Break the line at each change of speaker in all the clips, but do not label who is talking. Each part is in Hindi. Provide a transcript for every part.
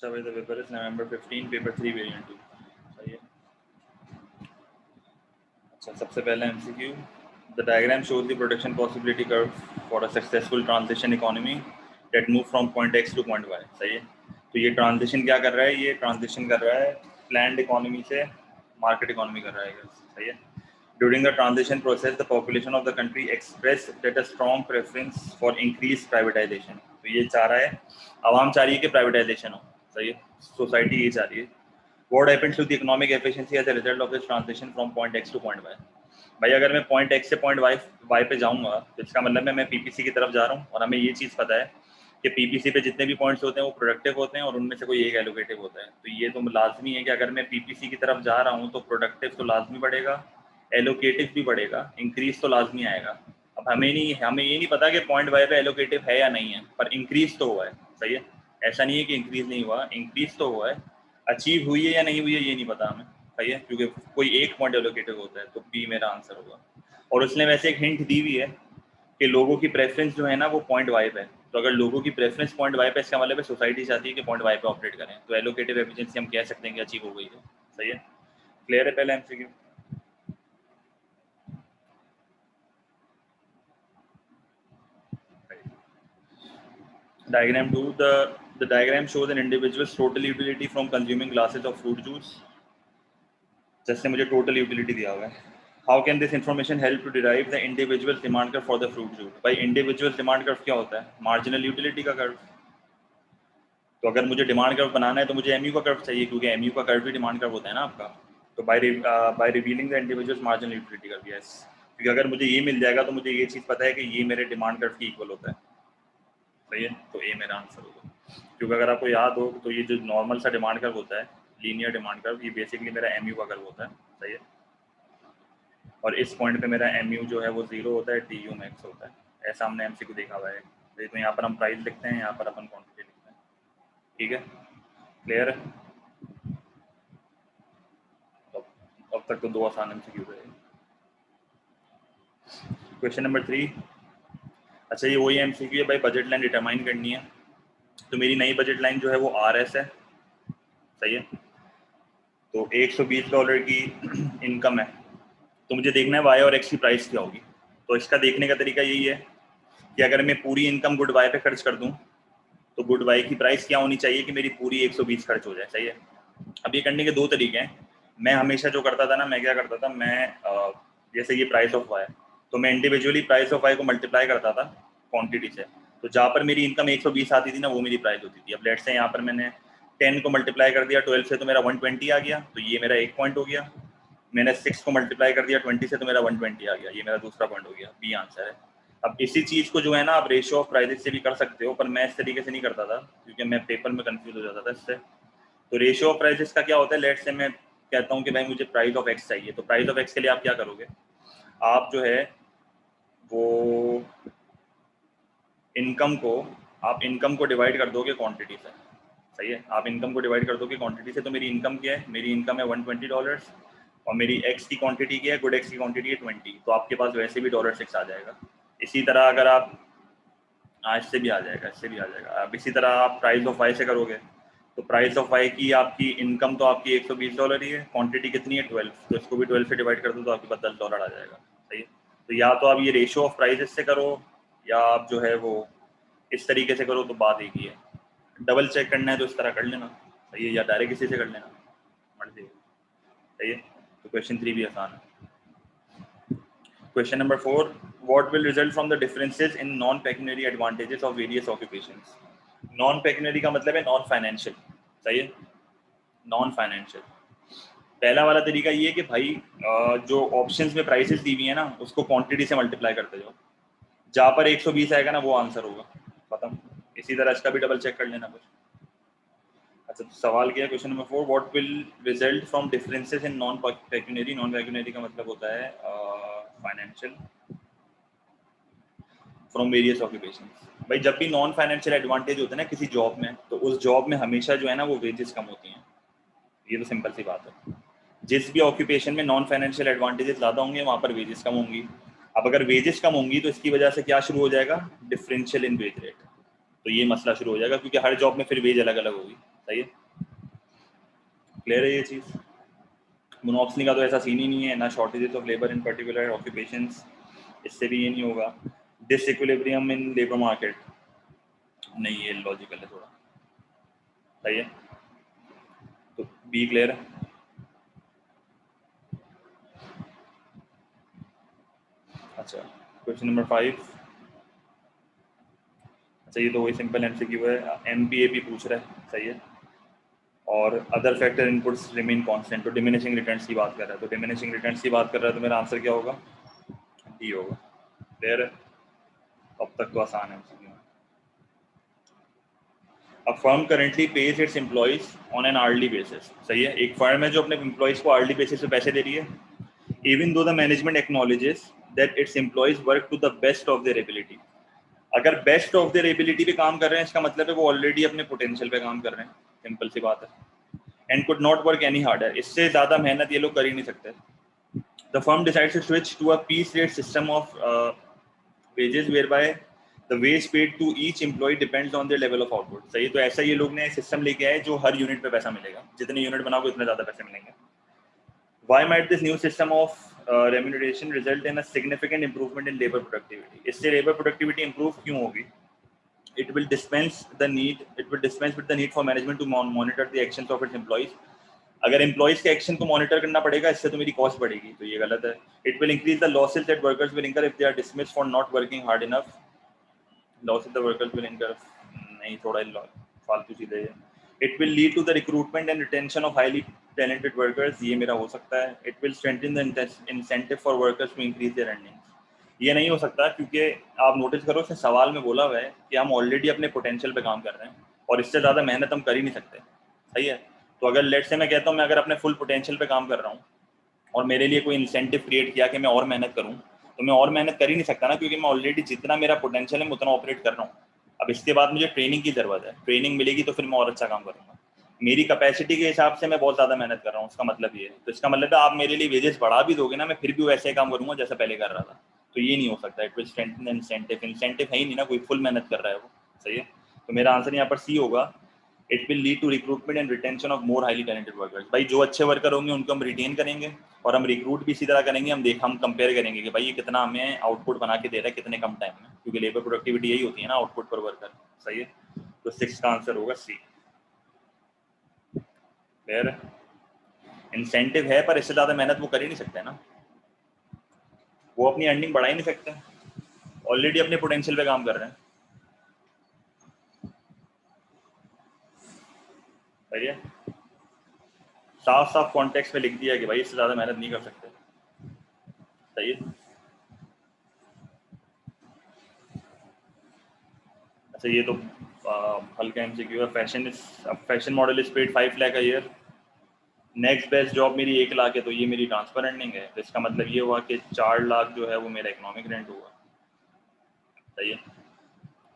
Survey the paper is November 15, paper 3 variant 2. सही है। अच्छा, सबसे पहला MCQ. The diagram shows the production possibility curve for a successful transition economy that move from point X to point Y. सही है। तो ये ट्रांजिशन क्या कर रहा है? ये ट्रांजिशन कर रहा है प्लान्ड इकोनॉमी से मार्केट इकोनॉमी कर रहा है। सही है। During the transition process, the population of the country expressed that a strong preference for increased privatization. तो ये चाह रहा है, आवाम चाह रही है कि प्राइवेटाइजेशन हो। सही है। सोसाइटी ये चाह रही है। What happens to the economic efficiency as a result of this transition from point X to point Y? भाई अगर मैं पॉइंट X से पॉइंट Y पे जाऊंगा तो इसका मतलब है मैं PPC की तरफ जा रहा हूँ, और हमें ये चीज़ पता है कि PPC पे जितने भी पॉइंट्स होते हैं वो प्रोडक्टिव होते हैं और उनमें से कोई एक एलोकेटिव होता है। तो ये तो लाजमी है कि अगर मैं PPC की तरफ जा रहा हूँ तो प्रोडक्टिव तो लाजमी बढ़ेगा, एलोकेटिव भी बढ़ेगा, इंक्रीज तो लाजमी आएगा। अब हमें ये नहीं पता कि पॉइंट Y पे एलोकेटिव है या नहीं है, पर इंक्रीज तो हुआ है। सही है। ऐसा नहीं है कि इंक्रीज नहीं हुआ, इंक्रीज तो हुआ है। अचीव हुई है या नहीं हुई है ये नहीं पता हमें। सही है। क्योंकि कोई एक पॉइंट एलोकेटिव होता है, तो बी मेरा आंसर होगा। और उसने वैसे एक हिंट दी हुई है कि लोगों की प्रेफरेंस जो है ना वो पॉइंट Y पे है। तो अगर लोगों की प्रेफरेंस पॉइंट Y पे, इसका मतलब है सोसाइटी चाहती है कि पॉइंट Y पे ऑपरेट करें, तो एलोकेटिव एफिशिएंसी हम कह सकते हैं कि अचीव हो गई है। सही है। क्लियर है पहला MCQ? Diagram 2. The diagram shows an individual's total utility from consuming glasses of fruit juice. जैसे मुझे टोटल यूटिलिटी दिया हुआ है। How can this information help to derive the individual demand curve for the fruit juice? भाई इंडिविजुअल डिमांड कर्व क्या होता है? मार्जिनल यूटिलिटी का कर्व। तो अगर मुझे डिमांड कर्व बनाना है तो मुझे MU का कर्व चाहिए, क्योंकि MU का कर्व भी डिमांड कर्व होता है ना आपका। तो by revealing the individual marginal utility curve, yes. क्योंकि अगर मुझे ये मिल जाएगा तो मुझे ये चीज़ पता है कि ये मेरे डिमांड कर्व की इक्वल होता है। सही है। तो ए मेरा आंसर होगा। क्योंकि अगर आपको याद हो तो ये जो नॉर्मल सा डिमांड कर्व होता है, लीनियर डिमांड कर्व, ये बेसिकली मेरा MU का कर्व होता है। सही है। और इस पॉइंट पे मेरा MU जो है वो 0 होता है, TU मैक्स होता है। ऐसा हमने MCQ देखा हुआ है। तो यहाँ पर हम प्राइस लिखते हैं, यहाँ पर अपन क्वांटिटी लिखते हैं। ठीक है। क्लियर है? तो अब तक तो 2 आसान MCQ है। Question number 3। अच्छा, ये वही MCQ है भाई, बजट लाइन डिटरमाइन करनी है। तो मेरी नई बजट लाइन जो है वो RS है। सही है। तो $120 की इनकम है, तो मुझे देखना है Y और X की प्राइस क्या होगी। तो इसका देखने का तरीका यही है कि अगर मैं पूरी इनकम गुड Y पे खर्च कर दूं तो गुड Y की प्राइस क्या होनी चाहिए कि मेरी पूरी 120 खर्च हो जाए। सही है। अब ये करने के 2 तरीके हैं। मैं हमेशा जो करता था ना, मैं क्या करता था, मैं जैसे ये प्राइस ऑफ Y, तो मैं इंडिविजुअली प्राइस ऑफ Y को मल्टीप्लाई करता था क्वांटिटी से। तो जहाँ पर मेरी इनकम 120 आती थी ना, वो मेरी प्राइस होती थी। अब लेट्स से यहाँ पर मैंने 10 को मल्टीप्लाई कर दिया 12 से, तो मेरा 120 आ गया, तो ये मेरा एक पॉइंट हो गया। मैंने 6 को मल्टीप्लाई कर दिया 20 से, तो मेरा 120 आ गया, ये मेरा दूसरा पॉइंट हो गया। बी आंसर है। अब इसी चीज़ को जो है ना आप रेशियो ऑफ प्राइसेस से भी कर सकते हो, पर मैं इस तरीके से नहीं करता था क्योंकि मैं पेपर में कंफ्यूज हो जाता था इससे। तो रेशियो ऑफ प्राइसेस का क्या होता है? लेट्स से मैं कहता हूँ कि भाई मुझे प्राइस ऑफ X चाहिए, तो प्राइस ऑफ X के लिए आप क्या करोगे? आप जो है वो इनकम को डिवाइड कर दोगे क्वांटिटी से। सही है। आप इनकम को डिवाइड कर दोगे क्वांटिटी से। तो मेरी इनकम क्या है? मेरी इनकम है $120, और मेरी X की क्वांटिटी क्या है? गुड X की क्वांटिटी है 20। तो आपके पास वैसे भी $6 आ जाएगा। इसी तरह अगर आप इससे भी आ जाएगा, इससे भी आ जाएगा। अब इसी तरह आप प्राइस ऑफ Y से करोगे, तो प्राइस ऑफ Y की आपकी इनकम तो आपकी $120 ही है, क्वांटिटी कितनी है? 12। तो इसको भी 12 से डिवाइड कर दो तो आपके पास $10 आ जाएगा। सही है। तो या तो आप ये रेशियो ऑफ प्राइसेस से करो, या आप जो है वो इस तरीके से करो, तो बात एक ही है। डबल चेक करना है तो इस तरह कर लेना। सही है। या डायरेक्ट इसी से कर लेना, मर्जी है। सही है। तो क्वेश्चन 3 भी आसान है। Question number 4. What will result from the differences in non-pecuniary advantages of various occupations? Non-pecuniary का मतलब है नॉन फाइनेंशियल। सही है। Non financial. पहला वाला तरीका ये है कि भाई जो ऑप्शंस में प्राइसेस दी हुई है ना, उसको क्वांटिटी से मल्टीप्लाई करते जाओ। जहाँ पर 120 आएगा ना, वो आंसर होगा। खत्म। इसी तरह इसका भी डबल चेक कर लेना कुछ। अच्छा, तो सवाल क्या है? Question number 4. What will result from differences in non pecuniary? Non pecuniary का मतलब होता है फाइनेंशियल, फ्रॉम वेरियस ऑक्यूपेशंस। भाई जब भी नॉन फाइनेंशियल एडवांटेज होता है ना किसी जॉब में, तो उस जॉब में हमेशा जो है ना वो वेजेस कम होती हैं। ये तो सिंपल सी बात है। जिस भी ऑक्यूपेशन में नॉन फाइनेंशियल एडवांटेजेस ज़्यादा होंगे वहाँ पर वेजेस कम होंगी। अब अगर वेजेस कम होंगी तो इसकी वजह से क्या शुरू हो जाएगा? डिफरेंशियल इन वेज रेट। तो ये मसला शुरू हो जाएगा, क्योंकि हर जॉब में फिर वेज अलग अलग होगी। सही है, क्लियर है ये चीज़। मोनोप्सनी का तो ऐसा सीन ही नहीं है, ना shortages of labour in particular occupations, इससे भी ये नहीं होगा। डिसइक्विलिब्रियम इन लेबर मार्केट, नहीं ये लॉजिकल है थोड़ा, सही है, तो बी क्लियर है। अच्छा, क्वेश्चन नंबर 5। अच्छा, ये तो वही सिंपल एमसीक्यू है, एमपीएपी पूछ रहा है, सही है। और other factor inputs remain constant, तो डिमिनिशिंग रिटर्न्स की बात कर रहा है, तो डिमिनिशिंग रिटर्न्स की बात कर रहा है, तो मेरा आंसर क्या होगा, डी होगा। क्लियर है, अब तक तो आसान है MCQ. A firm currently pays its employees on an hourly basis, सही है, एक फर्म है जो अपने एम्प्लॉइज को hourly basis पे पैसे दे रही है, even though the management acknowledges that its employees work to the best of their ability। अगर बेस्ट ऑफ देयर एबिलिटी पे काम कर रहे हैं, इसका मतलब है वो ऑलरेडी अपने पोटेंशियल पे काम कर रहे हैं, सिंपल सी बात है। And could not work any harder, इससे ज़्यादा मेहनत ये लोग कर ही नहीं सकते। The firm decides to switch to a piece rate system of wages whereby the wage paid to each employee depends on their level of output, सही है, तो ऐसा ये लोग ने सिस्टम लेके आए जो हर यूनिट पे पैसा मिलेगा, जितने यूनिट बनाओगे उतने ज़्यादा पैसे मिलेंगे। Why might this new system of remuneration result in a significant improvement in labor productivity? इससे labor productivity improve क्यों होगी? It will dispense with the need for management to monitor the actions of its employees। अगर employees के action को monitor करना पड़ेगा, इससे तो मेरी cost बढ़ेगी, तो ये गलत है। It will increase the losses that workers will incur if they are dismissed for not working hard enough। Losses the workers will incur, नहीं थोड़ा फालतू चीजें है। It will lead to the recruitment and retention of highly talented workers, ये मेरा हो सकता है। It will strengthen the incentive for workers to increase their earnings, ये नहीं हो सकता, क्योंकि आप नोटिस करो इसने सवाल में बोला हुआ है कि हम ऑलरेडी अपने पोटेंशियल पे काम कर रहे हैं और इससे ज़्यादा मेहनत हम कर ही नहीं सकते, सही है। तो अगर लेट से मैं कहता हूँ मैं अगर अपने फुल पोटेंशियल पे काम कर रहा हूँ और मेरे लिए कोई इंसेंटिव क्रिएट किया कि मैं और मेहनत करूँ, तो मैं और मेहनत कर ही नहीं सकता ना, क्योंकि मैं ऑलरेडी जितना मेरा पोटेंशियल है मैं उतना ऑपरेट कर रहा हूँ। अब इसके बाद मुझे ट्रेनिंग की ज़रूरत है, ट्रेनिंग मिलेगी तो फिर मैं और अच्छा काम करूँगा। मेरी कैपेसिटी के हिसाब से मैं बहुत ज़्यादा मेहनत कर रहा हूँ, उसका मतलब ये है। तो इसका मतलब है आप मेरे लिए वेजेस बढ़ा भी दोगे ना, मैं फिर भी वैसे ही काम करूँगा जैसा पहले कर रहा था, तो ये नहीं हो सकता। It will strengthen incentive, incentive है ही नहीं ना, कोई फुल मेहनत कर रहा है वो, सही है। तो मेरा आंसर यहाँ पर सी होगा। It will lead to recruitment and retention of more highly talented workers. भाई जो अच्छे वर्कर होंगे उनको हम रिटेन करेंगे और हम रिक्रूट भी इसी तरह करेंगे। हम कंपेयर करेंगे कि भाई ये कितना हमें आउटपुट बना के दे रहा है कितने कम टाइम में, क्योंकि लेबर प्रोडक्टिविटी यही होती है ना, आउटपुट पर वर्कर, सही है। तो 6 का आंसर होगा सी। क्लियर, इंसेंटिव है पर इससे ज़्यादा मेहनत वो कर ही नहीं सकते ना, वो अपनी अर्निंग बढ़ा ही नहीं सकते, ऑलरेडी अपने पोटेंशियल पे काम कर रहे हैं, सही है। साफ साफ कॉन्टेक्स्ट में लिख दिया कि भाई इससे ज़्यादा मेहनत नहीं कर सकते, सही है। अच्छा, ये तो हल्का एमसीक्यू है। Fashion model is paid 5 lakh a year, next best job मेरी 1 लाख है, तो ये मेरी ट्रांसफर अर्निंग है, तो इसका मतलब ये हुआ कि 4 लाख जो है वो मेरा इकोनॉमिक रेंट हुआ, सही है।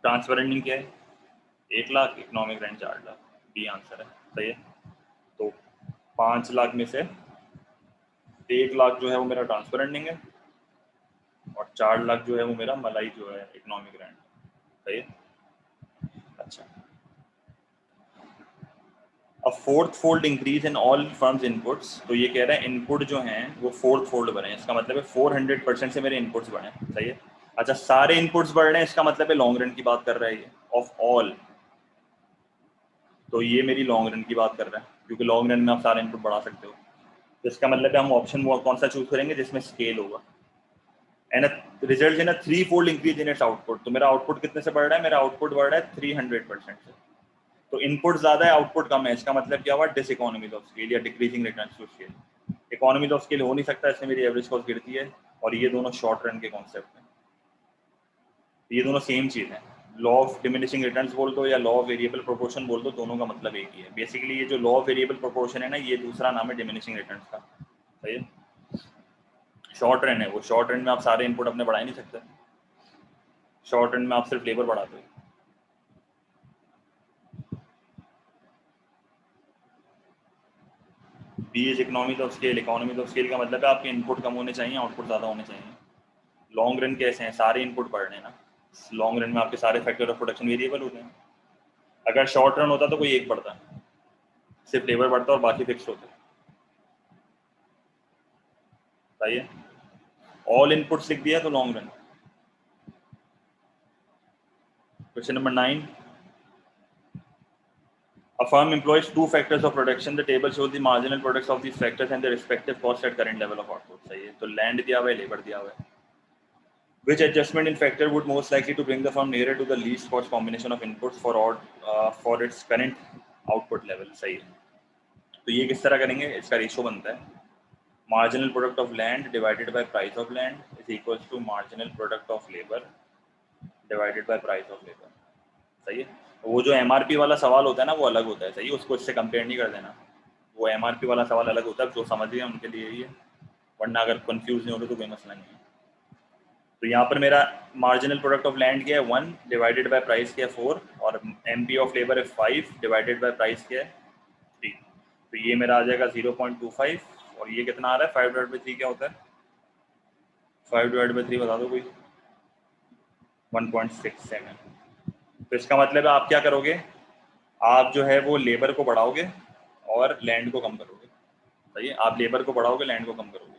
ट्रांसफर अर्निंग क्या है, 1 lakh, economic rent 4 lakh, B answer है, सही है। तो 5 लाख में से 1 लाख जो है वो मेरा ट्रांसफर अर्निंग है और 4 लाख जो है वो मेरा मलाई जो है इकोनॉमिक रेंट, सही है। अच्छा, अ fourth fold increase in all firms inputs, तो ये कह रहा है इनपुट जो हैं वो फोर्थ फोल्ड बढ़े, इसका मतलब है 400% से मेरे इनपुट्स बढ़े, सही है। अच्छा, सारे इनपुट्स बढ़ रहे हैं, इसका मतलब है लॉन्ग रन की बात कर रहा है ये, ऑफ ऑल, तो ये मेरी लॉन्ग रन की बात कर रहा है, क्योंकि लॉन्ग रन में आप सारे इनपुट बढ़ा सकते हो। तो इसका मतलब है हम ऑप्शन कौन सा चूज करेंगे जिसमें स्केल होगा, and result in a 3 fold increase in its output, तो मेरा आउटपुट कितने से बढ़ रहा है, मेरा आउटपुट बढ़ रहा है 300% से। तो इनपुट ज्यादा है आउटपुट कम है, इसका मतलब क्या हुआ, डिस इकोनॉमीज ऑफ स्केल या decreasing returns to scale. Economies of scale हो नहीं सकता, इससे मेरी एवरेज कॉस्ट गिरती है, और ये दोनों शॉर्ट रन के कॉन्सेप्ट हैं, ये दोनों सेम चीज है। लॉ ऑफ डिमिनिशिंग रिटर्न्स बोल दो या लॉ ऑफ वेरिएबल प्रोपोर्शन बोल दो, दोनों का मतलब एक ही है। बेसिकली ये जो लॉ ऑफ वेरिएबल प्रोपोर्शन है ना, ये दूसरा नाम है डिमिनिशिंग रिटर्न्स का, सही है। शॉर्ट रन है वो, शॉर्ट रन में आप सारे इनपुट अपने बढ़ा ही नहीं सकते, शॉर्ट रन में आप सिर्फ लेबर बढ़ाते हो। B is economies of scale, economies of scale का मतलब है आपके इनपुट कम होने चाहिए, आउटपुट ज़्यादा होने चाहिए। लॉन्ग रन कैसे हैं, सारे इनपुट बढ़ रहे हैं ना, लॉन्ग रन में आपके सारे फैक्टर ऑफ प्रोडक्शन वेरिएबल होते हैं। अगर शॉर्ट रन होता तो कोई एक बढ़ता है, सिर्फ लेबर बढ़ता है और बाकी फिक्स होते हैं। बताइए, ऑल इनपुट्स लिख दिया तो long run. Question number 9, a firm employs two factors of production. The table shows the marginal products of these factors and their respective cost at current level of output. सही है, तो लैंड दिया हुआ है, लेबर दिया हुआ है। Which adjustment in factor would most likely to bring the firm nearer to the least cost combination of inputs for its current output level? सही है, तो ये किस तरह करेंगे, इसका रेशो बनता है marginal product of land divided by price of land is equals to marginal product of labor divided by price of labor। सही है, वो जो एमआरपी वाला सवाल होता है ना वो अलग होता है। सही है, उसको इससे कंपेयर नहीं कर देना, वो एमआरपी वाला सवाल अलग होता है, जो समझ गए उनके लिए ही है, वरना अगर कंफ्यूज नहीं हो रहे तो कोई मसला नहीं है। तो यहाँ पर मेरा मार्जिनल प्रोडक्ट ऑफ लैंड क्या है 1 डिवाइडेड बाय प्राइस क्या है 4 और एमपी ऑफ लेबर है 5 डिवाइडेड बाय प्राइस क्या है 3। तो ये मेरा आ जाएगा 0.25 और ये कितना आ रहा है 5 डिवाइड बाई 3 क्या होता है 5 डिवाइड बाई 3 बता दो कोई 1.67। तो इसका मतलब है आप क्या करोगे, आप जो है वो लेबर को बढ़ाओगे और लैंड को कम करोगे। सही है, आप लेबर को बढ़ाओगे लैंड को कम करोगे,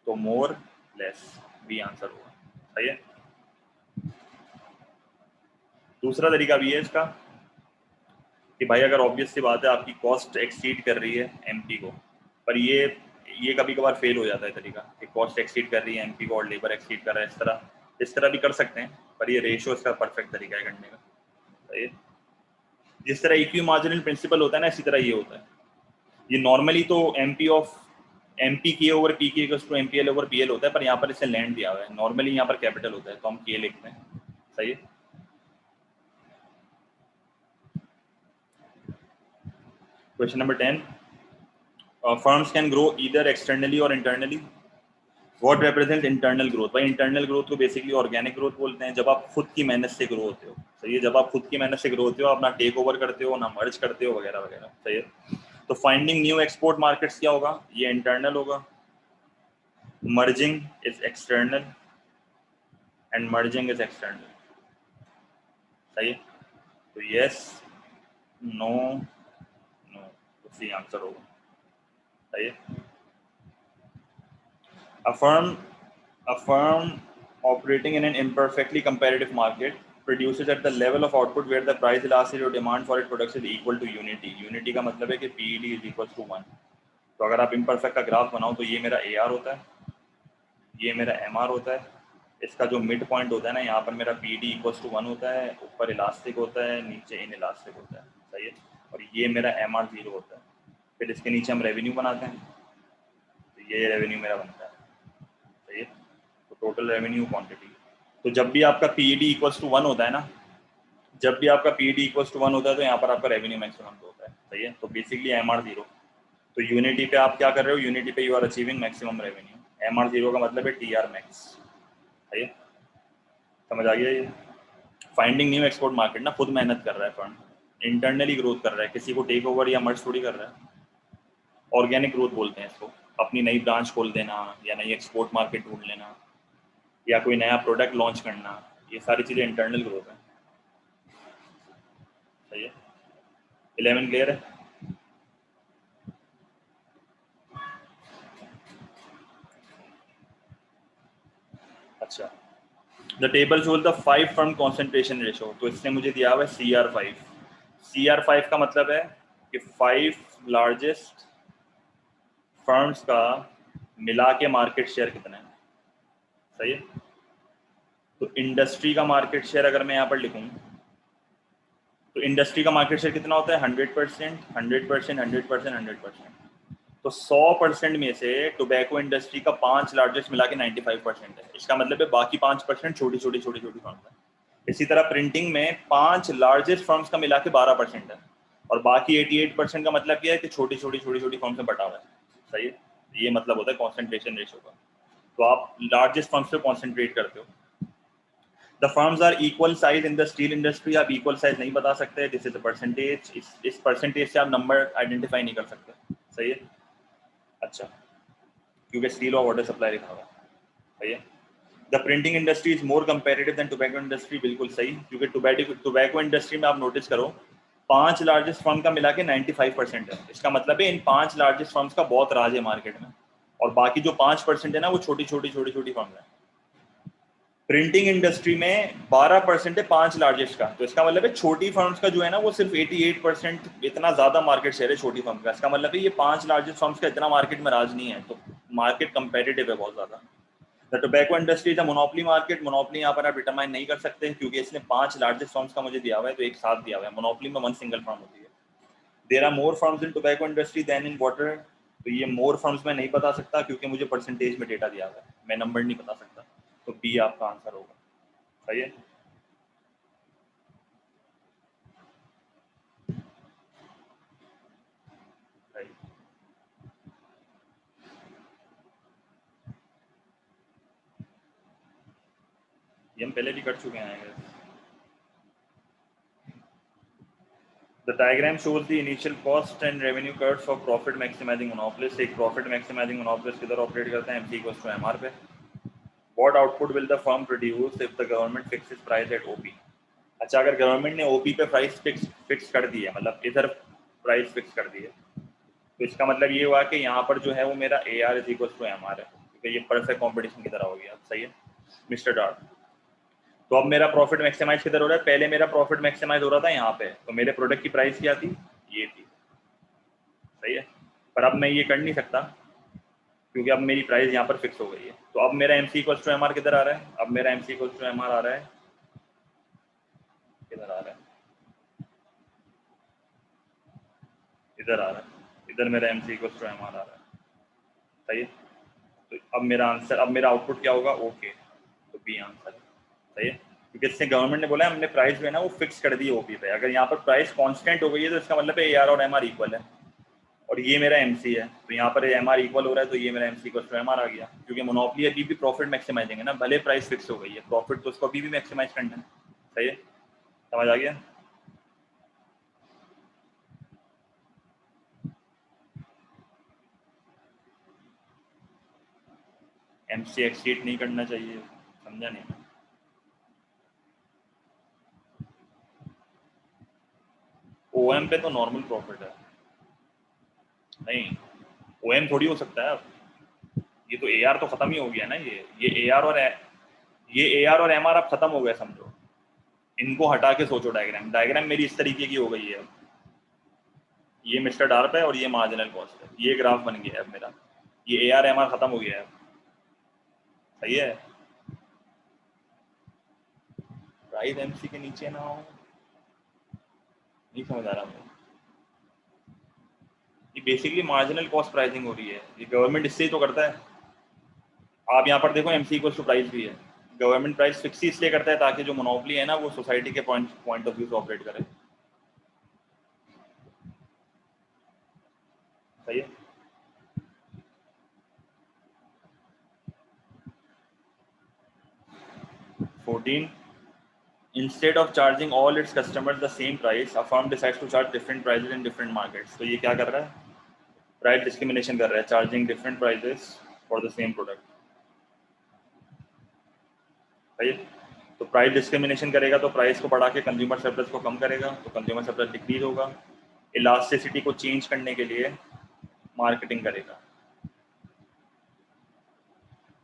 तो मोर लेस बी आंसर होगा। सही है, दूसरा तरीका भी है इसका कि भाई अगर ऑब्वियस सी बात है आपकी कॉस्ट एक्सीड कर रही है एमपी को, पर ये कभी कभार फेल हो जाता है तरीका कि कॉस्ट एक्सीड कर रही है एमपी को और लेबर एक्सीड कर रहा है, इस तरह भी कर सकते हैं, पर ये रेशियो इसका परफेक्ट तरीका है करने का। सही है, जिस तरह इक्यू मार्जिनल प्रिंसिपल होता है ना, इसी तरह ये होता है। ये नॉर्मली तो एमपी के ओवर पी के टू एमपीएल ओवर पीएल होता है, पर यहाँ पर इसे लैंड दिया हुआ है, नॉर्मली यहाँ पर कैपिटल होता है तो हम के लिखते हैं। सही है, question number 10, firms can grow either externally और internally. What represent internal growth? भाई इंटरनल ग्रोथ को बेसिकली ऑर्गेनिक ग्रोथ बोलते हैं, जब आप खुद की मेहनत से ग्रो होते हो। सही है, जब आप खुद की मेहनत से ग्रो होते हो, आप ना टेक ओवर करते हो ना मर्ज करते हो वगैरह वगैरह। सही है, तो फाइंडिंग न्यू एक्सपोर्ट मार्केट्स क्या होगा, ये इंटरनल होगा, merging is external and merging is external. सही है, तो यस नो नो तो सी आंसर होगा। सही है, a firm operating in an imperfectly competitive market produces at the level of output where the price elasticity or demand for its products is equal to unity। unity का मतलब है कि PED is equal to 1। तो अगर आप imperfect का ग्राफ बनाओ तो ये मेरा AR होता है, ये मेरा MR होता है, इसका जो मिड पॉइंट होता है ना यहाँ पर मेरा PED इक्वल्स टू 1 होता है, ऊपर इलास्टिक होता है नीचे इन इलास्टिक होता है। सही है, और ये मेरा MR 0 होता है। फिर इसके नीचे हम रेवेन्यू बनाते हैं, तो ये रेवेन्यू मेरा बनता है। सही है, तो टोटल रेवेन्यू क्वांटिटी। तो जब भी आपका पीईडी इक्वल्स टू 1 होता है ना, जब भी आपका पीईडी इक्वल्स टू 1 होता है तो यहाँ पर आपका रेवेन्यू मैक्सिमम होता है। सही है, तो बेसिकली MR 0। तो यूनिटी पे आप क्या कर रहे हो, यूनिटी पे you are achieving maximum revenue. MR 0 का मतलब है TR मैक्स। सही है, समझ आ गया ये। फाइंडिंग न्यू एक्सपोर्ट मार्केट ना, खुद मेहनत कर रहा है फंड, इंटरनली ग्रोथ कर रहा है, किसी को टेक ओवर या मर्ज थोड़ी कर रहा है। ऑर्गेनिक ग्रोथ बोलते हैं इसको, अपनी नई ब्रांच खोल देना या नई एक्सपोर्ट मार्केट ढूंढ लेना या कोई नया प्रोडक्ट लॉन्च करना, ये सारी चीज़ें इंटरनल ग्रोथ है। सही है, 11 क्लियर है। अच्छा, the table shows the 5 firm concentration ratio. तो इसने मुझे दिया हुआ है CR5। CR5 का मतलब है कि 5 लार्जेस्ट फर्म्स का मिला के मार्केट शेयर कितना है। सही है, तो इंडस्ट्री का मार्केट शेयर अगर मैं यहाँ पर लिखूँ तो इंडस्ट्री का मार्केट शेयर कितना होता है 100%, 100%, 100%, 100%। तो 100% में से टोबैको इंडस्ट्री का 5 लार्जेस्ट मिला के 95% है। इसका मतलब है बाकी 5% छोटी छोटी फर्म्स है। इसी तरह प्रिंटिंग में 5 लार्जेस्ट फर्म्स का मिला के 12% है और बाकी 88% का मतलब क्या है कि छोटी छोटी फर्म्स में बटा हुआ है। सही है, ये मतलब होता है कॉन्सेंट्रेशन रेशियो का। तो आप लार्जेस्ट फर्म्स पे कॉन्सेंट्रेट करते हो। The firms are equal size in the steel industry. आप इक्वल साइज नहीं बता सकते, दिस इज अ परसेंटेज। इस परसेंटेज से आप नंबर आइडेंटिफाई नहीं कर सकते। सही है, अच्छा, क्योंकि स्टील और वाटर सप्लाई लिखा हुआ। सही है, the printing industry is more competitive than tobacco industry. बिल्कुल सही, क्योंकि टोबैको इंडस्ट्री में आप नोटिस करो 5 लार्जेस्ट फर्म का मिला के 95% है। इसका मतलब है इन 5 लार्जेस्ट फर्म्स का बहुत राज है मार्केट में, और बाकी जो 5% है ना वो छोटी छोटी फर्म है। प्रिंटिंग इंडस्ट्री में 12% है 5 लार्जेस्ट का, तो इसका मतलब है छोटी फर्म्स का जो है ना वो सिर्फ 88%, इतना ज्यादा मार्केट शेयर है छोटी फर्म का। इसका मतलब है ये 5 लार्जेस्ट फर्म्स का इतना मार्केट में राज नहीं है, तो मार्केट कंपेटिटिव है बहुत ज्यादा। The tobacco industry is a monopoly market. Monopoly यहाँ पर आप डिटरमाइन नहीं कर सकते क्योंकि इसने 5 लार्जेस्ट फर्म्स का मुझे दिया हुआ है, तो एक साथ दिया हुआ है। मोनोपोली में 1 सिंगल फर्म होती है। There are more firms in tobacco industry than in water. तो ये मोर फर्म्स में नहीं बता सकता क्योंकि मुझे परसेंटेज में डेटा दिया हुआ है, मैं नंबर नहीं बता सकता। तो बी आपका आंसर होगा। सही है। Right. ये हम पहले भी कर चुके हैं। The diagram shows the initial cost and revenue curves for profit maximizing monopolist। एक profit maximizing monopolist किधर ऑपरेट करते हैं, MC equals to MR पे। What output will the firm produce if the government fixes price at OP? अच्छा, अगर गवर्नमेंट ने OP पे प्राइस फिक्स कर दी है, मतलब इधर प्राइस फिक्स कर दी है, तो इसका मतलब ये हुआ कि यहाँ पर जो है वो मेरा AR is equal to MR है, क्योंकि ये परफेक्ट कॉम्पिटिशन की तरह हो गया। सही है मिस्टर डार्ट। तो अब मेरा प्रॉफिट मैक्सिमाइज किधर हो रहा है, पहले मेरा प्रॉफिट मैक्सिमाइज हो रहा था यहाँ पे, तो मेरे प्रोडक्ट की प्राइस क्या थी, ये थी। सही है। पर अब मैं ये कर नहीं सकता क्योंकि अब मेरी प्राइस यहाँ पर फिक्स हो गई है। तो अब मेरा MC इक्वल्स टू MR किधर आ रहा है, अब मेरा MC इक्वल्स टू MR आ रहा है, किधर आ रहा है, इधर आ रहा है, इधर मेरा MC इक्वल्स टू MR आ रहा है। सही है। तो अब मेरा आंसर, अब मेरा आउटपुट क्या होगा, ओके। तो बी आंसर है। सही है, क्योंकि इससे गवर्नमेंट ने बोला है हमने प्राइस जो है ना वो फिक्स कर दी OP पे। अगर यहाँ पर प्राइस कांस्टेंट हो गई है तो इसका मतलब है AR और MR इक्वल है, और ये मेरा MC है, तो यहाँ पर MR इक्वल हो रहा है, तो ये मेरा MC इक्वल टू MR आ गया। क्योंकि मोनोपोली अभी भी प्रॉफिट मैक्सिमाइजिंग है ना, भले प्राइस फिक्स हो गई है, प्रॉफिट तो उसको अभी भी मैक्सिमाइज करना है। सही है, समझ आ गया। MC एक्सीड नहीं करना चाहिए, समझा नहीं। OM पे तो नॉर्मल प्रॉफिट है। नहीं, OM थोड़ी हो सकता है अब, ये तो AR तो खत्म ही हो गया ना। ये AR और MR अब खत्म हो गया समझो। इनको हटा के सोचो, डायग्राम डायग्राम मेरी इस तरीके की हो गई है। ये मिस्टर डार्प है और ये मार्जिनल कॉस्ट है, ये ग्राफ बन गया है अब मेरा। ये AR MR खत्म हो गया है। सही है। प्राइस MC के नीचे ना हो, नहीं समझ आ रहा मुझे। ये बेसिकली मार्जिनल कॉस्ट प्राइसिंग हो रही है, ये गवर्नमेंट इससे ही तो करता है। आप यहाँ पर देखो MC इक्वल्स टू प्राइस भी है। गवर्नमेंट प्राइस फिक्स ही इसलिए करता है ताकि जो मोनोपोली है ना वो सोसाइटी के पॉइंट ऑफ व्यू से ऑपरेट करे। सही है। 14, instead of charging all its customers the same price, a firm decides to charge different prices in different markets। तो ये क्या कर रहा है, प्राइस डिस्क्रिमिनेशन कर रहा है, charging different prices for the same product. सही है। तो प्राइस डिस्क्रिमिनेशन करेगा तो प्राइस को बढ़ा के कंज्यूमर सरप्लस को कम करेगा, तो कंज्यूमर सरप्लस डिक्रीज होगा। इलास्टिसिटी को चेंज करने के लिए मार्केटिंग करेगा,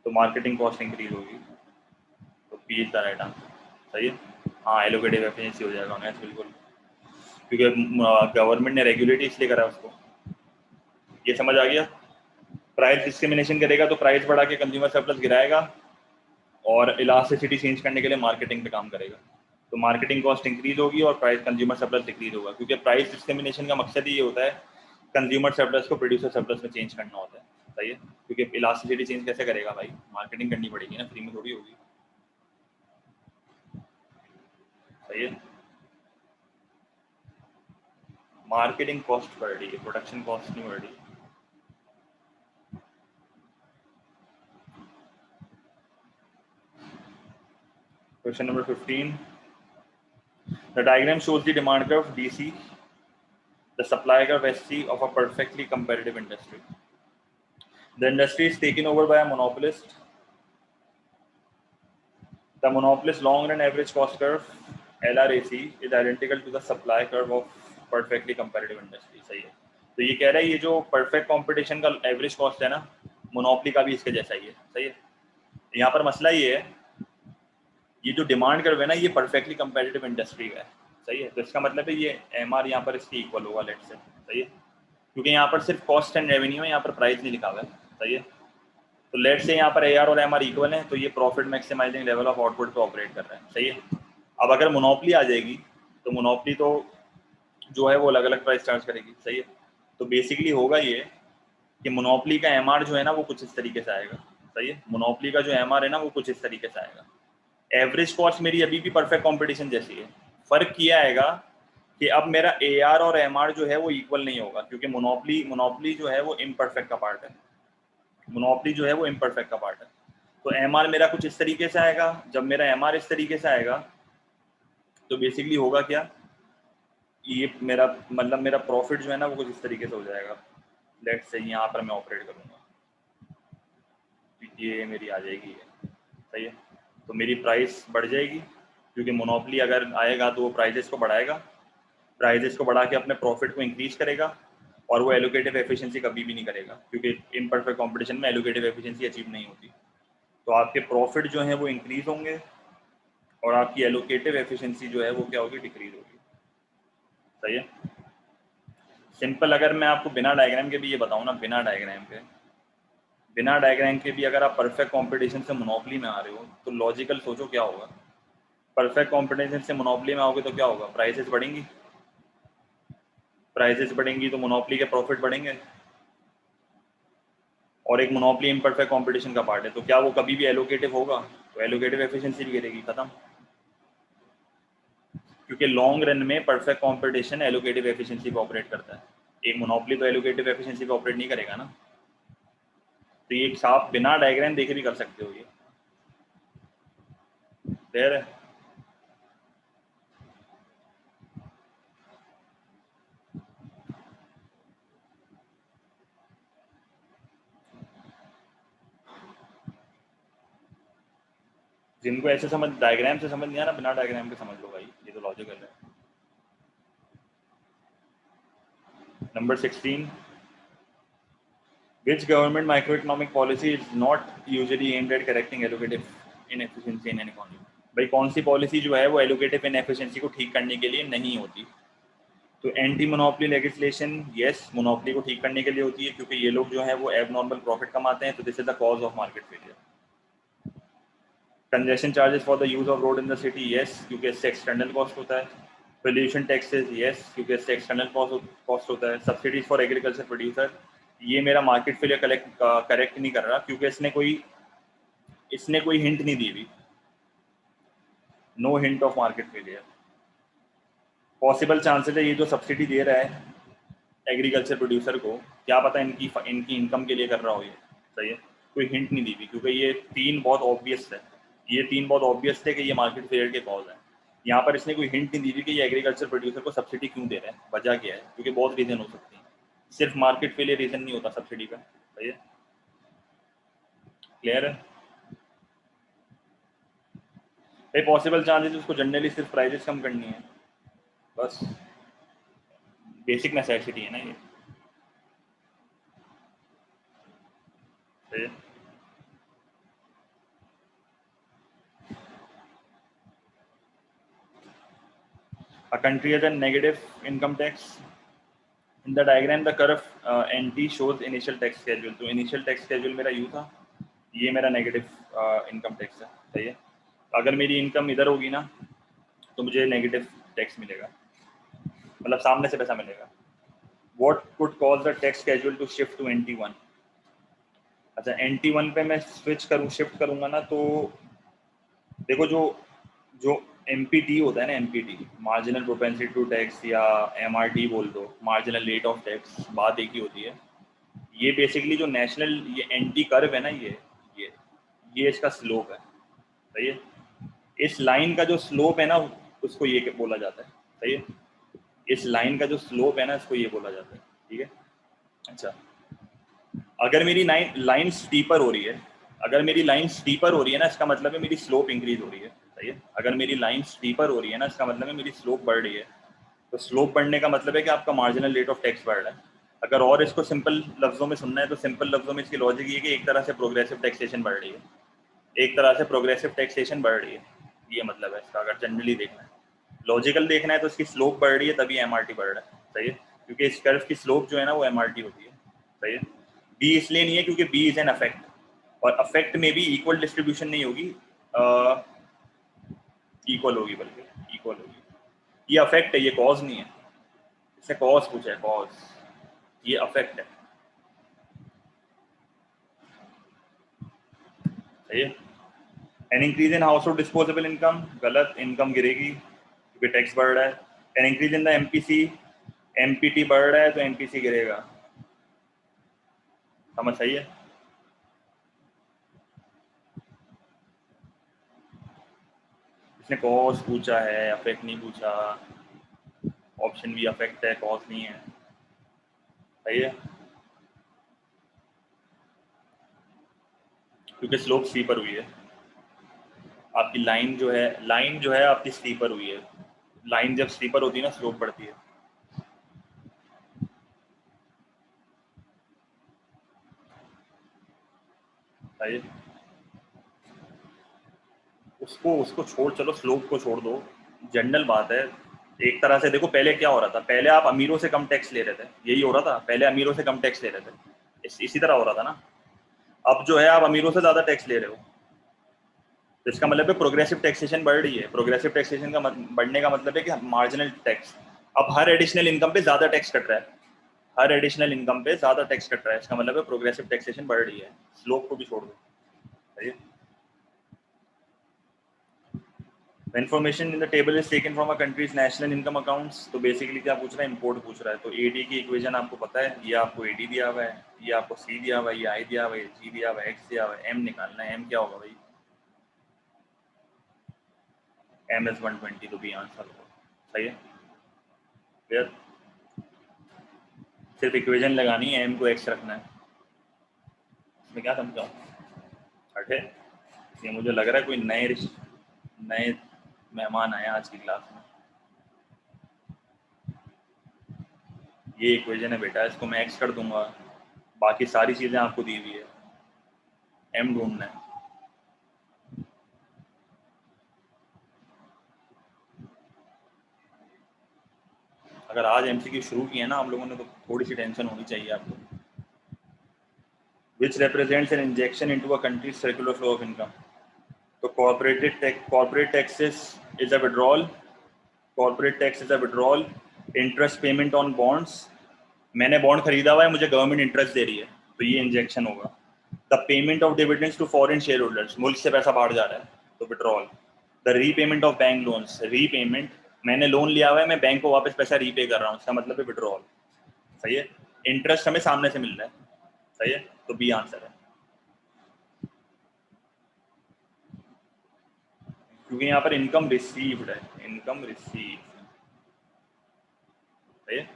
तो मार्केटिंग कॉस्ट इंक्रीज होगी। तो P is the right answer. सही है। हाँ, एलोकेटिव एफिशिएंसी हो जाएगा मैथ, बिल्कुल, क्योंकि गवर्नमेंट ने रेगुलेट इसलिए करा उसको। ये समझ आ गया। प्राइस डिस्क्रिमिनेशन करेगा तो प्राइस बढ़ा के कंज्यूमर सरप्लस गिराएगा, और इलास्टिसिटी चेंज करने के लिए मार्केटिंग पे काम करेगा, तो मार्केटिंग कॉस्ट इंक्रीज होगी और प्राइस कंज्यूमर सरप्लस डिक्रीज होगा। क्योंकि प्राइस डिस्क्रिमिनेशन का मकसद ही ये होता है कंज्यूमर सरप्लस को प्रोड्यूसर सरप्लस में चेंज करना होता है। सही है। क्योंकि इलास्टिसिटी चेंज कैसे करेगा भाई, मार्केटिंग करनी पड़ेगी ना, फ्री में थोड़ी होगी। सही है। मार्केटिंग कॉस्ट बढ़ रही है, प्रोडक्शन कॉस्ट नहीं बढ़ रही। Question number 15, the diagram shows the demand curve DC, the supply curve SC of a perfectly competitive industry. The industry is taken over by a monopolist. The monopolist's long run average cost curve LRAC is identical to the supply curve of perfectly comparative industry, सही है। तो ये कह रहा है ये जो परफेक्ट कंपटीशन का एवरेज कॉस्ट है ना, मोनोपोली का भी इसके जैसा ही है, सही है। यहाँ पर मसला ये है, ये जो डिमांड कर्व है ना, ये परफेक्टली कंपैरेटिव इंडस्ट्री का है, सही है। तो इसका मतलब है ये एमआर यहाँ पर इसके इक्वल होगा, लेट से, सही है, क्योंकि यहाँ पर सिर्फ कॉस्ट एंड रेवेन्यू है, यहाँ पर प्राइस नहीं लिखा हुआ है, सही है। तो लेट से यहाँ पर एआर और एमआर इक्वल है, तो ये profit maximising level of output पे ऑपरेट कर रहा है, सही है। अब अगर मोनोपोली आ जाएगी तो मोनोपोली तो जो है वो अलग अलग प्राइस चार्ज करेगी, सही है। तो बेसिकली होगा ये कि मोनोपोली का एमआर जो है ना वो कुछ इस तरीके से आएगा, सही है। मोनोपोली का जो एमआर है ना वो कुछ इस तरीके से आएगा। एवरेज कॉस्ट मेरी अभी भी परफेक्ट कंपटीशन जैसी है, फर्क किया आएगा कि अब मेरा एआर और एमआर जो है वो इक्वल नहीं होगा, क्योंकि मोनोपोली जो है वो इम्परफेक्ट का पार्ट है, मोनोपोली जो है वो इम्परफेक्ट का पार्ट है। तो एमआर मेरा कुछ इस तरीके से आएगा। जब मेरा एमआर इस तरीके से आएगा तो बेसिकली होगा क्या, ये मेरा मतलब मेरा प्रॉफिट जो है ना वो कुछ इस तरीके से हो जाएगा। लेट से यहाँ पर मैं ऑपरेट करूँगा, ये मेरी आ जाएगी, सही है। तो मेरी प्राइस बढ़ जाएगी, क्योंकि मोनोपोली अगर आएगा तो वो प्राइजेस को बढ़ाएगा, प्राइजेस को बढ़ा के अपने प्रॉफिट को इंक्रीज करेगा, और वो एलोकेटिव एफिशिएंसी कभी भी नहीं करेगा, क्योंकि इम्परफेक्ट कंपटीशन में एलोकेटिव एफिशिएंसी अचीव नहीं होती। तो आपके प्रॉफिट जो है वो इंक्रीज होंगे और आपकी एलोकेटिव एफिशिएंसी जो है वो क्या होगी, डिक्रीज होगी, सही है। सिंपल अगर मैं आपको बिना डायग्राम के भी ये बताऊँ ना, बिना डायग्राम के भी अगर आप परफेक्ट कंपटीशन से मोनोपोली में आ रहे हो तो लॉजिकल सोचो क्या होगा। परफेक्ट कंपटीशन से मोनोपोली में आओगे तो क्या होगा, प्राइसेस बढ़ेंगी, प्राइसेस बढ़ेंगी तो मोनोपोली के प्रॉफिट बढ़ेंगे, और एक मोनोपोली इम्परफेक्ट कंपटीशन का पार्ट है, तो क्या वो कभी भी एलोकेटिव होगा, तो एलोकेटिव एफिशिएंसी भी गिरेगी, खत्म। क्योंकि लॉन्ग रन में परफेक्ट कंपटीशन एलोकेटिव एफिशिएंसी पे ऑपरेट करता है, एक मोनोपोली तो एलोकेटिव एफिशिएंसी पे ऑपरेट नहीं करेगा ना। तो ये आप बिना डायग्राम देखे भी कर सकते हो, ये क्लियर है। जिनको ऐसे समझ डायग्राम से समझ नहीं आना, बिना डायग्राम के समझ लो भाई, ये तो लॉजिकल है। Number 16, which government macroeconomic policy is not usually aimed at correcting allocative inefficiency in an economy? भाई कौन सी पॉलिसी जो है वो एलोकेटिव इनएफिशिएंसी को ठीक करने के लिए नहीं होती। तो anti monopoly legislation, yes, monopoly को ठीक करने के लिए होती है, क्योंकि ये लोग जो है वो एबनॉर्मल प्रॉफिट कमाते हैं, तो this is the cause of market failure. Congestion charges for the use of road in the city, yes, क्योंकि इससे एक्सटर्नल कॉस्ट होता है। पोल्यूशन टैक्सेस, यस, क्योंकि इससे एक्सटर्नल कॉस्ट होता है। सब्सिडीज फॉर एग्रीकल्चर प्रोड्यूसर, ये मेरा मार्केट फेलियर करेक्ट नहीं कर रहा, क्योंकि इसने कोई हिंट नहीं दी हुई, no hint of market failure. Possible chances है ये जो सब्सिडी दे रहा है एग्रीकल्चर प्रोड्यूसर को, क्या पता इनकी इनकम के लिए कर रहा हो ये, सही है। कोई हिंट नहीं दी हुई, क्योंकि ये तीन बहुत ऑब्वियस है, ये तीन बहुत ऑब्वियस थे कि ये मार्केट फेलियर के कॉज है। यहाँ पर इसने कोई हिंट नहीं दी हुई कि ये एग्रीकल्चर प्रोड्यूसर को सब्सिडी क्यों दे रहा है, वजह क्या है, क्योंकि बहुत रीजन हो सकती है, सिर्फ मार्केट फेलियर रीजन नहीं होता सब्सिडी का, सही है, क्लियर है भाई। पॉसिबल चांसेस उसको जनरली सिर्फ प्राइजेस कम करनी है, बस बेसिक नेसेसिटी है ना ये, सही है। A country has a negative income tax. In the diagram, the curve NT shows initial tax schedule. तो initial tax schedule मेरा U था, ये मेरा नेगेटिव इनकम टैक्स है, सही है। अगर मेरी इनकम इधर होगी ना तो मुझे नेगेटिव टैक्स मिलेगा, मतलब सामने से पैसा मिलेगा। What could cause the tax schedule to shift to NT1? अच्छा, NT1 पे मैं शिफ्ट करूंगा ना, तो देखो जो MPT होता है ना, MPT marginal propensity to tax, या MRT बोल दो, मार्जिनल रेट ऑफ टैक्स, बात एक ही होती है। ये बेसिकली जो नेशनल ये एंटी कर्व है ना, ये इसका स्लोप है, सही है। इस लाइन का जो स्लोप है ना उसको ये बोला जाता है, सही है। इस लाइन का जो स्लोप है ना इसको ये बोला जाता है, ठीक है। अच्छा, अगर मेरी लाइन स्टीपर हो रही है, अगर मेरी लाइन स्टीपर हो रही है ना, इसका मतलब है मेरी स्लोप इंक्रीज हो रही है, सही है। अगर मेरी लाइन स्टीपर हो रही है ना, इसका मतलब है मेरी स्लोप बढ़ रही है। तो स्लोप बढ़ने का मतलब है कि आपका मार्जिनल रेट ऑफ टैक्स बढ़ रहा है। अगर और इसको सिंपल लफ्जों में सुनना है तो सिंपल लफ्जों में इसकी लॉजिक ये है कि एक तरह से प्रोग्रेसिव टैक्सेशन बढ़ रही है, एक तरह से प्रोग्रेसिव टैक्सेशन बढ़ रही है, ये मतलब है इसका। अगर जनरली देखना है, लॉजिकल देखना है तो इसकी स्लोप बढ़ रही है तभी एमआरटी बढ़ रहा है, सही है, क्योंकि इस कर्व की स्लोप जो है ना वो एमआरटी होती है, सही है। बी इसलिए नहीं है क्योंकि बी इज एन अफेक्ट, और अफेक्ट में भी इक्वल डिस्ट्रीब्यूशन नहीं होगी, इक्वल होगी, बल्कि इक्वल होगी। ये अफेक्ट है, ये कॉज नहीं है, इससे कॉज पूछा है, कॉज, ये अफेक्ट है, सही है। An increase in house hold disposable income, गलत, इनकम गिरेगी क्योंकि टैक्स बढ़ रहा है। An increase in the MPC, empty बढ़ रहा है तो एमपीसी गिरेगा, समझ सही है। इसने कॉज पूछा है, अफेक्ट नहीं पूछा, ऑप्शन भी अफेक्ट है, कॉज नहीं है, सही है, क्योंकि स्लोप सी पर हुई है आपकी। लाइन जो है आपकी स्लीपर हुई है, लाइन जब स्लीपर होती है ना स्लोप बढ़ती है, सही है। उसको उसको छोड़, चलो स्लोप को छोड़ दो, जनरल बात है। एक तरह से देखो, पहले क्या हो रहा था, पहले आप अमीरों से कम टैक्स ले रहे थे, यही हो रहा था, पहले अमीरों से कम टैक्स ले रहे थे, इसी तरह हो रहा था ना। अब जो है आप अमीरों से ज्यादा टैक्स ले रहे हो, तो इसका मतलब है प्रोग्रेसिव टैक्सेशन बढ़ रही है। प्रोग्रेसिव टैक्सेशन का बढ़ने का मतलब है कि मार्जिनल टैक्स, अब हर एडिशनल इनकम पे ज्यादा टैक्स कट रहा है, हर एडिशनल इनकम पे ज्यादा टैक्स कट रहा है, इसका मतलब है प्रोग्रेसिव टैक्सेशन बढ़ रही है। स्लोप को भी छोड़ दो, सही है। The information in the table is taken from a country's national income accounts। तो बेसिकली क्या पूछ रहा है, इंपोर्ट पूछ रहा है। तो एडी की इक्वेशन आपको पता है, ये आपको एडी दिया हुआ है, ये आपको सी दिया हुआ है, ये आई दिया हुआ है, जी दिया हुआ है, एक्स दिया हुआ है, एम निकालना है। एम क्या होगा भाई, एम एस 120, तो बी आंसर होगा, सही है। फिर सिर्फ इक्वेशन लगानी है, एम को एक्स रखना है, इसमें क्या समझाऊँ, हटे। ये मुझे लग रहा है कोई नए मेहमान आए आज की क्लास में। ये इक्वेशन है बेटा, इसको मैं एक्स कर दूंगा, बाकी सारी चीज़ें आपको दी हुई है, एम ढूंढना है। अगर आज एमसीक्यू शुरू किए ना हम लोगों ने तो थोड़ी सी टेंशन होनी चाहिए आपको। विच represents an injection into a country's circular flow of income। तो corporate taxes is a withdrawal, corporate tax is a withdrawal, interest payment on bonds, मैंने बॉन्ड खरीदा हुआ है, मुझे गवर्नमेंट इंटरेस्ट दे रही है, तो ये इंजेक्शन होगा। The payment of dividends to foreign shareholders, मुल्क से पैसा बाहर जा रहा है, तो withdrawal. The repayment of bank loans, repayment, मैंने लोन लिया हुआ है, मैं बैंक को वापस पैसा रीपे कर रहा हूँ, इसका मतलब है विड्रॉल, सही है। इंटरेस्ट हमें सामने से मिल रहा है, सही है, तो बी आंसर है, क्योंकि यहाँ पर इनकम रिसीव्ड है, इनकम रिसीव, सही है।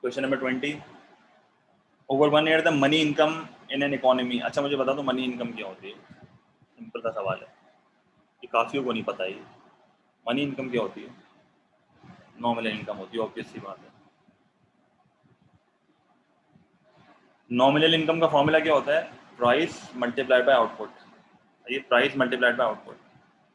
Question number 20, over 1 year the money income in an economy. अच्छा मुझे बता दो मनी इनकम क्या होती है, सिंपल सा सवाल है, ये काफियों को नहीं पता है। मनी इनकम क्या होती है, नॉमिनल इनकम होती है, ऑब्वियस सी बात है। नॉमिनल इनकम का फॉर्मूला क्या होता है, प्राइस मल्टीप्लाइड बाय आउटपुट, ये प्राइस मल्टीप्लाइड बाय आउटपुट।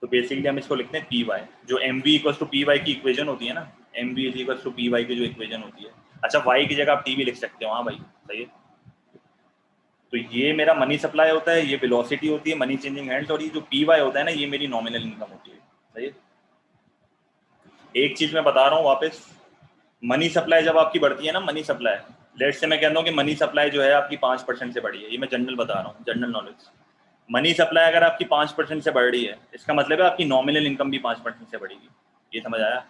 तो बेसिकली हम इसको लिखते हैं पी वाई, जो M V equals to P Y की इक्वेशन होती है ना, M V is equals to P Y की जो इक्वेशन होती है। अच्छा वाई की जगह आप टी भी लिख सकते हो, हाँ भाई सही है। तो ये मेरा मनी सप्लाई होता है, ये वेलोसिटी होती है, मनी चेंजिंग हैंड्स, और ये जो पी वाई होता है ना, ये मेरी नॉमिनल इनकम होती है, सही है। एक चीज मैं बता रहा हूँ वापस, मनी सप्लाई जब आपकी बढ़ती है ना, मनी सप्लाई, लेट से मैं कहता हूँ कि मनी सप्लाई जो है आपकी 5% से बढ़ी है, ये मैं जनरल बता रहा हूँ, जनरल नॉलेज। मनी सप्लाई अगर आपकी 5% से बढ़ रही है, इसका मतलब है आपकी नॉमिनल इनकम भी 5% से बढ़ेगी, ये समझ आया।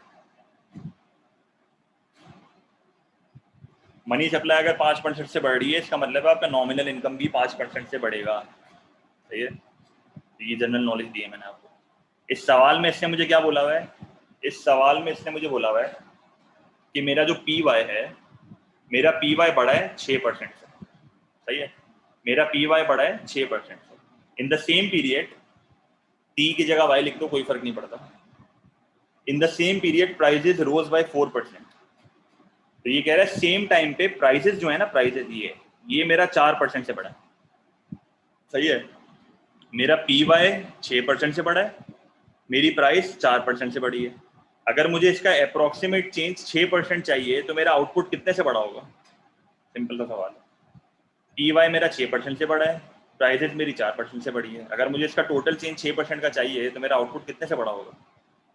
मनी सप्लाई अगर 5% से बढ़ रही है, इसका मतलब है आपका नॉमिनल इनकम भी 5% से बढ़ेगा, सही है। तो ये जनरल नॉलेज दी है मैंने आपको। इस सवाल में इसने मुझे क्या बोला हुआ है, इस सवाल में इसने मुझे बोला हुआ है कि मेरा जो पी वाई है, मेरा पी वाई बढ़ा है 6% से, सही है। मेरा पी वाई बढ़ा है 6%। In the same period T की जगह वाई लिख दो, कोई फर्क नहीं पड़ता। In the same period prices rose by 4%। तो ये कह रहा है सेम टाइम पे प्राइजेस जो है ना, प्राइजेस ये मेरा 4% से बढ़ा है। सही है। मेरा पी वाई 6% से बढ़ा है, मेरी प्राइस 4% से बढ़ी है। अगर मुझे इसका अप्रोक्सीमेट चेंज 6% चाहिए तो मेरा आउटपुट कितने से बढ़ा होगा? सिंपल सा सवाल है। पी वाई मेरा 6% से बढ़ा है, प्राइजेस मेरी 4% से बढ़ी है। अगर मुझे इसका टोटल चेंज 6% का चाहिए तो मेरा आउटपुट कितने से बढ़ा होगा?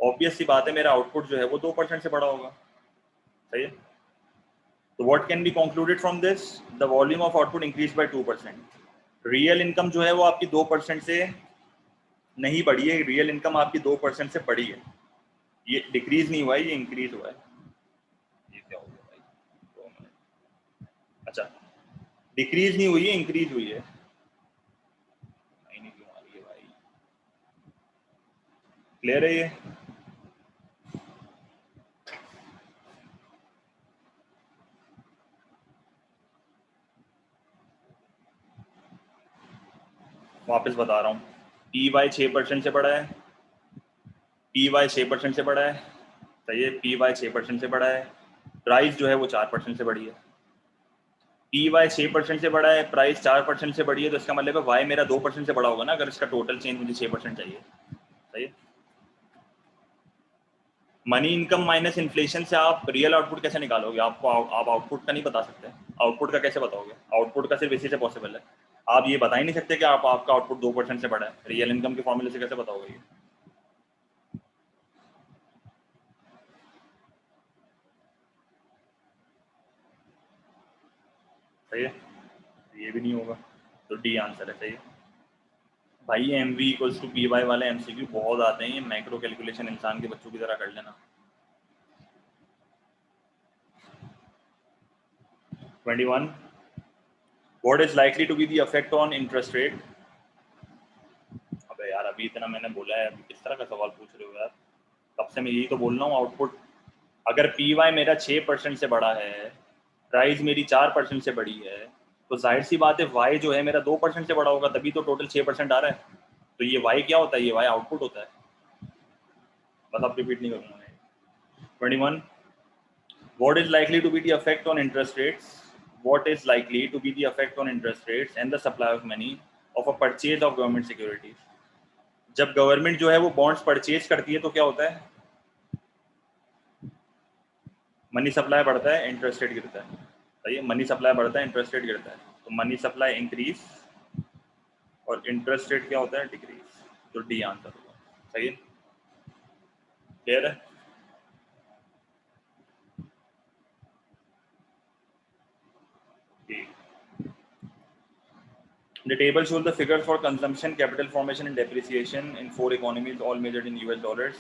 ऑब्वियस सी बात है, मेरा आउटपुट जो है वो 2% से बढ़ा होगा। सही है। तो what can be concluded from this? The volume of output increase by 2%। Real income जो है वो आपकी 2% से नहीं बढ़ी है, रियल इनकम आपकी 2% से बढ़ी है। ये डिक्रीज नहीं हुआ है, ये इंक्रीज हुआ है। ये क्या हो गया भाई? 2 मिनट। अच्छा, डिक्रीज नहीं हुई है, इंक्रीज हुई है। नहीं क्यों आ रही है भाई? क्लियर है ये? वापस बता रहा हूँ, पी वाई 6% से बढ़ा है, पी वाई 6% से बढ़ा है। सही है, पी वाई 6% से बढ़ा है, प्राइस जो है वो 4% से बढ़ी है। पी वाई 6% से बढ़ा है, प्राइस 4% से बढ़ी है, तो इसका मतलब है वाई मेरा 2% से बढ़ा होगा ना, अगर इसका टोटल चेंज मुझे 6% चाहिए। सही है। मनी इनकम माइनस इन्फ्लेशन से आप रियल आउटपुट कैसे निकालोगे? आपको आप आउटपुट का नहीं बता सकते। आउटपुट का कैसे बताओगे? आउटपुट का सिर्फ इसी से पॉसिबल है। आप ये बता ही नहीं सकते कि आपका आउटपुट 2% से बढ़ा है। रियल इनकम के फॉर्मूले से कैसे बताओगे ये? सही है, ये भी नहीं होगा, तो डी आंसर है। सही है भाई। ये M V equals to P Y वाले एमसीक्यू बहुत आते हैं, ये मैक्रो कैलकुलेशन इंसान के बच्चों की तरह कर लेना। 21, what is likely to be the effect on interest rate? अबे यार, अभी इतना मैंने बोला है, अभी किस तरह का सवाल पूछ रहे हो यार? तब से मैं यही तो बोल रहा हूँ। आउटपुट अगर पी वाई मेरा 6% से बढ़ा है, प्राइस मेरी 4% से बढ़ी है, तो जाहिर सी बात है वाई जो है मेरा 2% से बढ़ा होगा, तभी तो टोटल 6% आ रहा है। तो ये वाई क्या होता है? ये वाई आउटपुट होता है। बस आप रिपीट नहीं करूँगा मैं। 21, what is likely to be the effect on interest rates? What is likely to be the effect on interest rates and the supply of money of a purchase of government securities? जब गवर्नमेंट जो है वो बॉन्ड्स परचेज करती है तो क्या होता है? मनी सप्लाई बढ़ता है, इंटरेस्ट रेट गिरता है। सही है, मनी सप्लाई बढ़ता है, इंटरेस्ट रेट गिरता है। तो मनी सप्लाई इंक्रीज और इंटरेस्ट रेट क्या होता है? डिक्रीज। तो डी आंसर होगा। सही है, क्लियर है? The table shows the figures for consumption, capital formation, and depreciation in 4 economies, all measured in US dollars.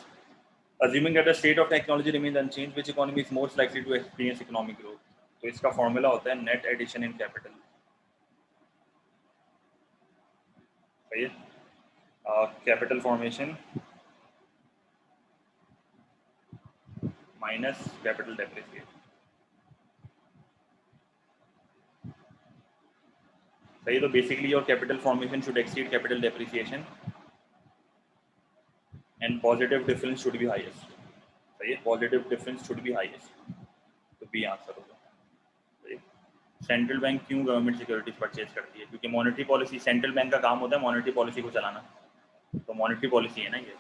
Assuming that the state of technology remains unchanged, which economy is most likely to experience economic growth? तो इसका फॉर्मूला होता है नेट एडिशन इन कैपिटल। सही है, capital formation minus capital depreciation. सही है, तो basically your capital formation should exceed capital depreciation and positive difference should be highest. सही है, positive difference should be highest. तो बी आंसर होगा। सही है। सेंट्रल बैंक क्यों गवर्नमेंट सिक्योरिटीज परचेज करती है? क्योंकि मॉनेटरी पॉलिसी, सेंट्रल बैंक का काम होता है मॉनेटरी पॉलिसी को चलाना। तो मॉनेटरी पॉलिसी है ना ये।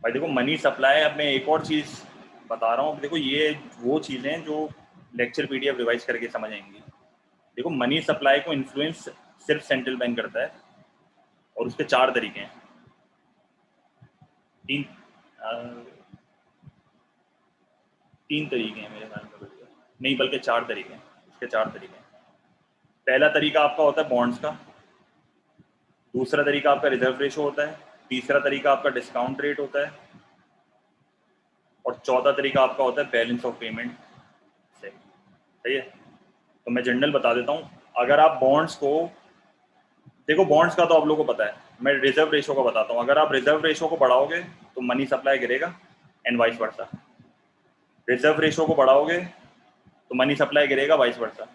भाई देखो, मनी सप्लाई, अब मैं एक और चीज़ बता रहा हूँ। देखो, ये वो चीज़ें जो लेक्चर पीडीएफ रिवाइज करके समझ आएंगी। देखो, मनी सप्लाई को इन्फ्लुएंस सिर्फ सेंट्रल बैंक करता है, और उसके 4 तरीके हैं। तीन तीन तरीके हैं मेरे ख्याल में, नहीं बल्कि 4 तरीके हैं। इसके 4 तरीके हैं। पहला तरीका आपका होता है बॉन्ड्स का, दूसरा तरीका आपका रिजर्व रेशो होता है, तीसरा तरीका आपका डिस्काउंट रेट होता है, और चौथा तरीका आपका होता है बैलेंस ऑफ पेमेंट से। सही है, तो मैं जनरल बता देता हूँ। अगर आप बॉन्ड्स को देखो, बॉन्ड्स का तो आप लोगों को पता है, मैं रिजर्व रेशो का बताता हूँ। अगर आप रिजर्व रेशो को बढ़ाओगे तो मनी सप्लाई गिरेगा, and vice versa. Reserve ratio को बढ़ाओगे तो मनी सप्लाई गिरेगा, वाइस वर्सा।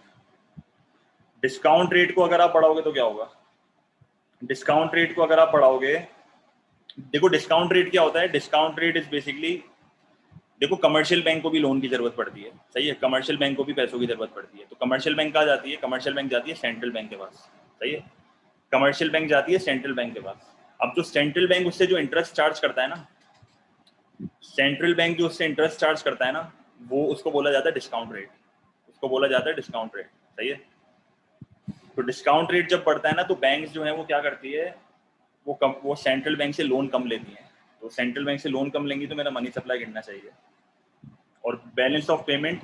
डिस्काउंट रेट को अगर आप बढ़ाओगे तो क्या होगा? डिस्काउंट रेट को अगर आप बढ़ाओगे, देखो डिस्काउंट रेट क्या होता है, डिस्काउंट रेट इज बेसिकली, देखो कमर्शियल बैंक को भी लोन की जरूरत पड़ती है, सही है, कमर्शियल बैंक को भी पैसों की जरूरत पड़ती है। तो कमर्शियल बैंक कहाँ जाती है? कमर्शियल बैंक जाती है सेंट्रल बैंक के पास, सही है, कमर्शियल बैंक जाती है सेंट्रल बैंक के पास। अब जो सेंट्रल बैंक उससे जो इंटरेस्ट चार्ज करता है ना, सेंट्रल बैंक जो उससे इंटरेस्ट चार्ज करता है ना, वो उसको बोला जाता है डिस्काउंट रेट, उसको बोला जाता है डिस्काउंट रेट, सही है। तो डिस्काउंट रेट जब बढ़ता है ना, तो बैंक जो है वो क्या करती है, वो सेंट्रल बैंक से लोन कम लेती है। तो सेंट्रल बैंक से लोन कम लेंगी तो मेरा मनी सप्लाई गिरना चाहिए। और बैलेंस ऑफ पेमेंट,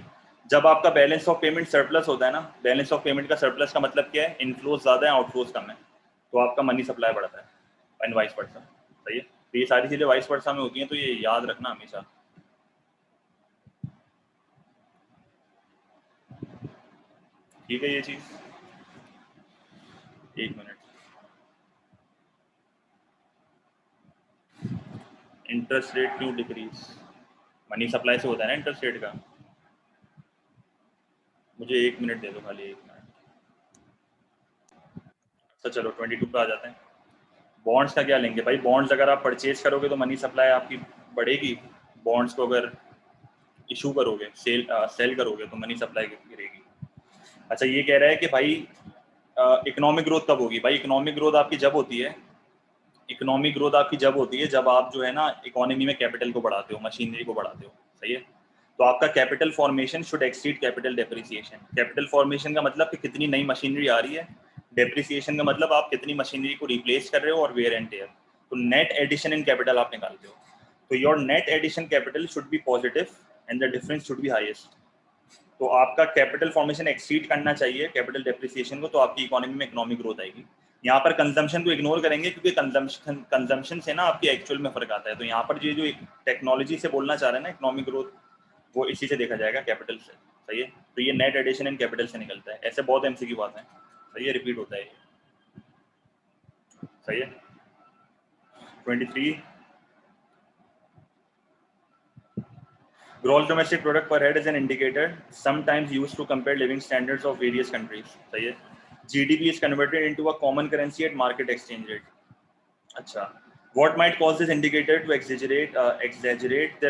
जब आपका बैलेंस ऑफ पेमेंट सरप्लस होता है ना, बैलेंस ऑफ पेमेंट का सरप्लस का मतलब क्या है? इनफ्लोज ज्यादा है, आउटफ्लोज कम है, तो आपका मनी सप्लाई बढ़ता है, एंड वाइस वर्सा, सही है। तो ये सारी चीजें वाइस वर्सा में होती हैं, तो ये याद रखना हमेशा। ठीक है ये चीज, एक मिनट। इंटरेस्ट रेट क्यों डिक्रीज? मनी सप्लाई से होता है ना इंटरेस्ट रेट का। मुझे एक मिनट दे दो, खाली एक मिनट। तो चलो 22 पे आ जाते हैं। बॉन्ड्स का क्या लेंगे भाई? बॉन्ड्स अगर आप परचेज करोगे तो मनी सप्लाई आपकी बढ़ेगी, बॉन्ड्स को अगर इशू करोगे, सेल करोगे तो मनी सप्लाई गिरेगी। अच्छा ये कह रहा है कि भाई इकोनॉमिक ग्रोथ कब होगी? भाई इकोनॉमिक ग्रोथ आपकी जब होती है, इकोनॉमिक ग्रोथ आपकी जब होती है जब आप जो है ना इकोनॉमी में कैपिटल को बढ़ाते हो, मशीनरी को बढ़ाते हो, सही है। तो आपका capital formation should exceed capital depreciation. Capital formation का मतलब कि कितनी नई मशीनरी आ रही है, डेप्रिसिएशन का मतलब आप कितनी मशीनरी को रिप्लेस कर रहे हो, और वेयर एंड टेयर। तो नेट एडिशन इन कैपिटल आप निकालते हो, तो your net addition capital should be positive and the difference should be highest. तो आपका कैपिटल फॉर्मेशन एक्सीड करना चाहिए कैपिटल डेप्रिसिएशन को, तो आपकी इकोनॉमी में इकोनॉमिक ग्रोथ आएगी। यहाँ पर कंजम्पशन को इग्नोर करेंगे क्योंकि कंजम्पशन से ना आपकी एक्चुअल में फर्क आता है। तो यहाँ पर ये जो टेक्नोलॉजी से बोलना चाह रहे हैं ना इकोनॉमिक ग्रोथ, वो इसी से देखा जाएगा, कैपिटल से, सही है। तो ये नेट एडिशन इन कैपिटल से निकलता है। ऐसे बहुत एमसीक्यू बात है, सही है, रिपीट होता है, सही है। 23, gross domestic product per head is an indicator sometimes used to compare living standards of various countries, सही है। GDP is converted into a common currency at market exchange rate. अच्छा, what might cause this indicator to exaggerate the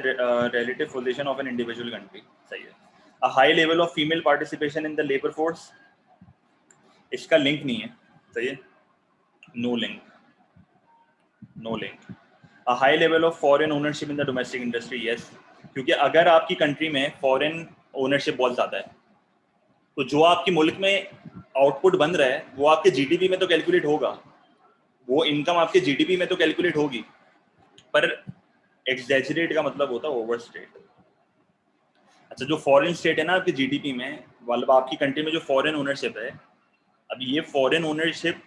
relative position of an individual country, सही है। A high level of female participation in the labor force, इसका लिंक नहीं है, सही है, no link, no link. A high level of foreign ownership in the domestic industry, yes, क्योंकि अगर आपकी कंट्री में फॉरेन ओनरशिप बहुत ज्यादा है, तो जो आपके मुल्क में आउटपुट बन रहा है वो आपके जीडीपी में तो कैलकुलेट होगा, वो इनकम आपके जीडीपी में तो कैलकुलेट होगी, पर एग्जैजरेट का मतलब होता है ओवरस्टेट। अच्छा, जो फॉरेन स्टेट है ना आपकी जीडीपी में, मतलब आपकी कंट्री में जो फॉरेन ओनरशिप है, अब ये फॉरेन ओनरशिप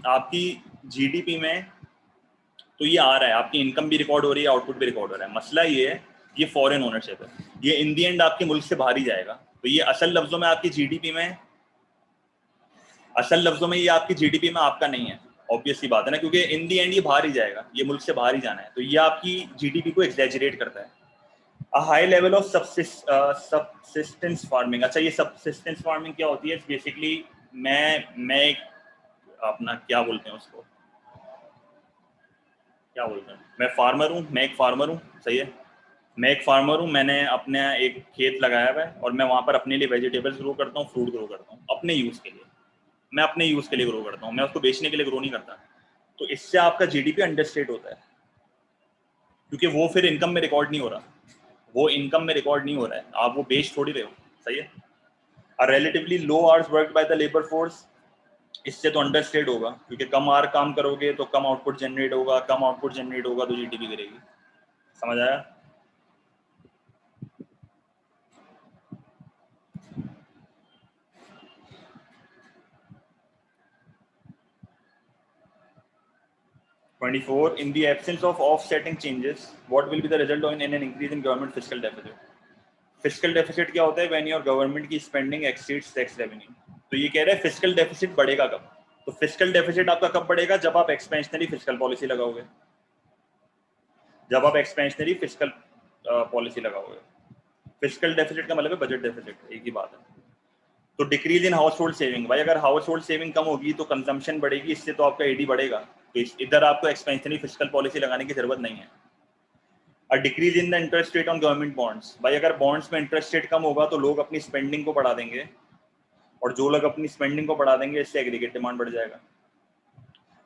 आपकी जीडीपी में तो ये आ रहा है, आपकी इनकम भी रिकॉर्ड हो रही है, आउटपुट भी रिकॉर्ड हो रहा है। मसला ये है, ये फॉरेन ओनरशिप है, ये इन दी एंड आपके मुल्क से बाहर ही जाएगा। तो ये असल लफ्जों में आपकी जीडीपी में, असल लफ्जों में ये आपकी जीडीपी में आपका नहीं है, ऑब्वियस सी बात है ना, क्योंकि इन दी एंड ये बाहर ही जाएगा, ये मुल्क से बाहर ही जाना है, तो ये आपकी जीडीपी को एक्सैजरेट करता है। A high level of subsistence farming. अच्छा, ये सबसिस्टेंस फार्मिंग क्या होती है? बेसिकली मैं एक अपना क्या बोलते हैं उसको, क्या बोलते हैं, मैं फार्मर हूँ, मैं एक फार्मर हूँ, सही है, मैं एक फार्मर हूँ, मैंने अपने एक खेत लगाया हुआ है और मैं वहाँ पर अपने लिए वेजिटेबल्स ग्रो करता हूँ, फ्रूट ग्रो करता हूँ अपने यूज़ के लिए, मैं अपने यूज़ के लिए ग्रो करता हूँ, मैं उसको बेचने के लिए ग्रो नहीं करता। तो इससे आपका जीडीपी अंडरस्टेट होता है, क्योंकि वो फिर इनकम में रिकॉर्ड नहीं हो रहा, वो इनकम में रिकॉर्ड नहीं हो रहा है, आप वो बेच थोड़ी रहे हो, सही है। और relatively low hours worked by the labour force, इससे तो अंडरस्टेट होगा, क्योंकि कम आवर काम करोगे तो कम आउटपुट जनरेट होगा, कम आउटपुट जनरेट होगा तो जीडीपी गिरेगी। समझ आया? "24. In the absence of offsetting changes, what will be the result in an increase in government fiscal deficit?" Fiscal deficit क्या होता है? व्हेन योर गवर्नमेंट की स्पेंडिंग एक्सीड्स टैक्स रेवेन्यू। तो ये कह रहे हैं फिस्कल डेफिसिट बढ़ेगा कब? तो फिस्कल डेफिसिट आपका कब बढ़ेगा? जब आप एक्सपेंशनरी फिस्कल पॉलिसी लगाओगे, जब आप एक्सपेंशनरी फिस्कल पॉलिसी लगाओगे। फिस्कल डेफिसिट का मतलब है बजट डेफिसिट, एक ही बात है। तो decrease in house hold saving, भाई अगर हाउस होल्ड सेविंग कम होगी तो कंजम्पशन बढ़ेगी, इससे तो आपका एडी बढ़ेगा, तो इधर आपको एक्सपेंशनरी फिस्कल पॉलिसी लगाने की जरूरत नहीं है। और decrease in the interest rate on government bonds, भाई अगर बॉन्ड्स में इंटरेस्ट रेट कम होगा तो लोग अपनी स्पेंडिंग को बढ़ा देंगे, और जो लोग अपनी स्पेंडिंग को बढ़ा देंगे इससे एग्रीगेट डिमांड बढ़ जाएगा।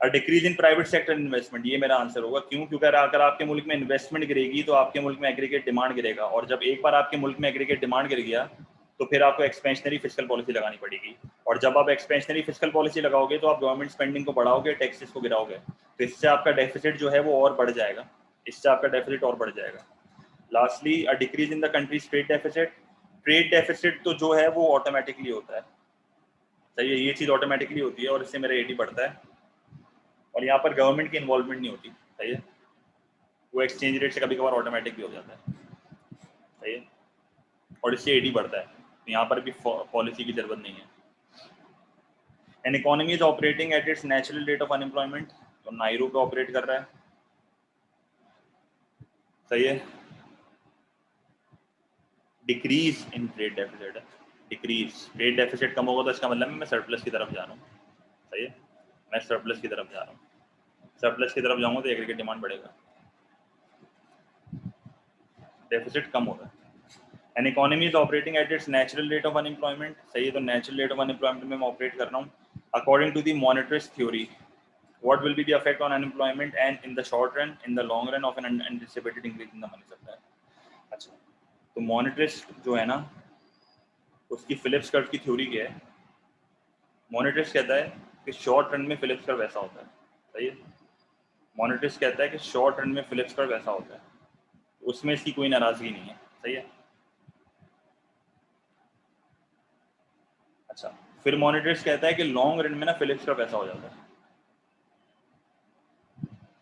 और decrease in private sector investment, ये मेरा आंसर होगा। क्यों? क्योंकि अगर आपके मुल्क में इन्वेस्टमेंट गिरेगी तो आपके मुल्क में एग्रीगेट डिमांड गिरेगा, और जब एक बार आपके मुल्क में एग्रीगेट डिमांड गिर गया तो फिर आपको एक्सपेंशनरी फिस्कल पॉलिसी लगानी पड़ेगी, और जब आप एक्सपेंशनरी फिस्कल पॉलिसी लगाओगे तो आप गवर्नमेंट स्पेंडिंग को बढ़ाओगे, टैक्सेस को गिराओगे, तो इससे आपका डेफिसिट जो है वो और बढ़ जाएगा, इससे आपका डेफिसिट और बढ़ जाएगा। Lastly, a decrease in the countries trade deficit, trade deficit तो जो है वो ऑटोमेटिकली होता है, सही है, ये चीज़ ऑटोमेटिकली होती है और इससे मेरा एडी बढ़ता है, और यहाँ पर गवर्नमेंट की इन्वॉल्वमेंट नहीं होती, सही है, वो एक्सचेंज रेट से कभी कभार ऑटोमेटिक भी हो जाता है, सही है, और इससे एडी बढ़ता है, तो यहाँ पर भी पॉलिसी की जरूरत नहीं है। An economy is operating at its natural rate of unemployment, तो नायरू पे ऑपरेट कर रहा है, सही है। डिक्रीज इन ट्रेड डेफिसिट है, डिक्रीज, ट्रेड डेफिसिट कम होगा तो इसका मतलब मैं सरप्लस की तरफ जा रहा हूँ, सही है, मैं सरप्लस की तरफ जा रहा हूँ, सरप्लस की तरफ जाऊँगा तो एग्रीगेट डिमांड बढ़ेगा, डेफिसिट कम होगा। An economy is operating at its natural rate of unemployment, सही है, तो नेचुरल रेट ऑफ अनएम्प्लॉयमेंट में मैं ऑपरेट कर रहा हूँ। According to the monetarist theory, what will be the effect on unemployment and in the short run, in the long run of an anticipated increase in the money supply। अच्छा, तो मॉनेटरिस्ट जो है ना, उसकी फिलिप्स कर्व की थ्योरी क्या है? मॉनेटरिस्ट कहता है कि शॉर्ट रन में फिलिप्स कर्व ऐसा होता है, सही है, मॉनेटरिस्ट कहता है कि शॉर्ट रन में फिलिप्स कर्व ऐसा होता है, उसमें इसकी कोई नाराजगी नहीं है, सही है। अच्छा, फिर मॉनेटरिस्ट कहता है कि लॉन्ग रन में ना फिलिप्स कर्व ऐसा हो जाता है,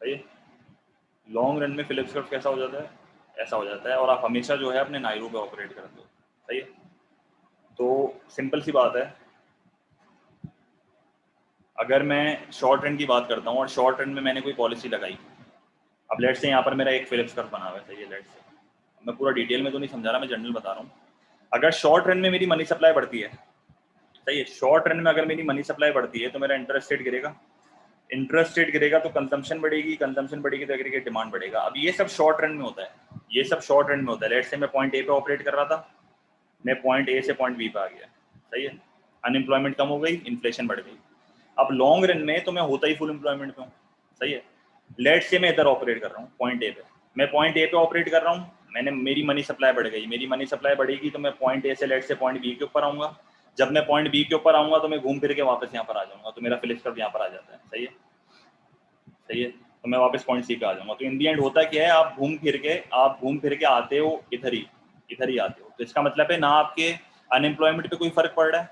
सही है, लॉन्ग रन में फिलिप्स कर्व कैसा हो जाता है? ऐसा हो जाता है, और आप हमेशा जो है अपने नायरू पे ऑपरेट करते हो, सही है। तो सिंपल सी बात है, अगर मैं शॉर्ट रन की बात करता हूँ और शॉर्ट रन में मैंने कोई पॉलिसी लगाई, अब लेट्स से यहाँ पर मेरा एक फिलिप्स कर्व बना हुआ है, सही है, लेट्स से, मैं पूरा डिटेल में तो नहीं समझा रहा, मैं जनरल बता रहा हूँ। अगर शॉर्ट रन में मेरी मनी सप्लाई बढ़ती है, सही है, शॉर्ट रन में अगर मेरी मनी सप्लाई बढ़ती है तो मेरा इंटरेस्ट रेट गिरेगा, इंटरेस्ट रेट गिरेगा तो कंजम्पशन बढ़ेगी, कंजम्पशन बढ़ेगी तो एग्रीगेट डिमांड बढ़ेगा। अब ये सब शॉर्ट रन में होता है, ये सब शॉर्ट रन में होता है। लेट्स से मैं पॉइंट ए पे ऑपरेट कर रहा था, मैं पॉइंट ए से पॉइंट बी पे आ गया, सही है, अनएम्प्लॉयमेंट कम हो गई, इन्फ्लेशन बढ़ गई। अब लॉन्ग रन में तो मैं होता ही फुल एम्प्लॉयमेंट पे हूँ, सही है, लेट्स से मैं इधर ऑपरेट कर रहा हूँ पॉइंट ए पे, मैं पॉइंट ए पे ऑपरेट कर रहा हूँ, मैंने मेरी मनी सप्लाई बढ़ गई, मेरी मनी सप्लाई बढ़ेगी तो मैं पॉइंट ए से लेट्स से पॉइंट बी के ऊपर आऊँगा, जब मैं पॉइंट बी के ऊपर आऊँगा तो मैं घूम फिर के वापस यहाँ पर आ जाऊँगा, तो मेरा फिलिप्स कर्व यहाँ पर आ जाता है, सही है, सही है, तो मैं वापस पॉइंट सी पे आ जाऊँगा। तो इन दी एंड होता क्या है, आप घूम फिर के आते हो इधर ही आते हो, तो इसका मतलब है ना आपके अनएम्प्लॉयमेंट पे कोई फर्क पड़ रहा है,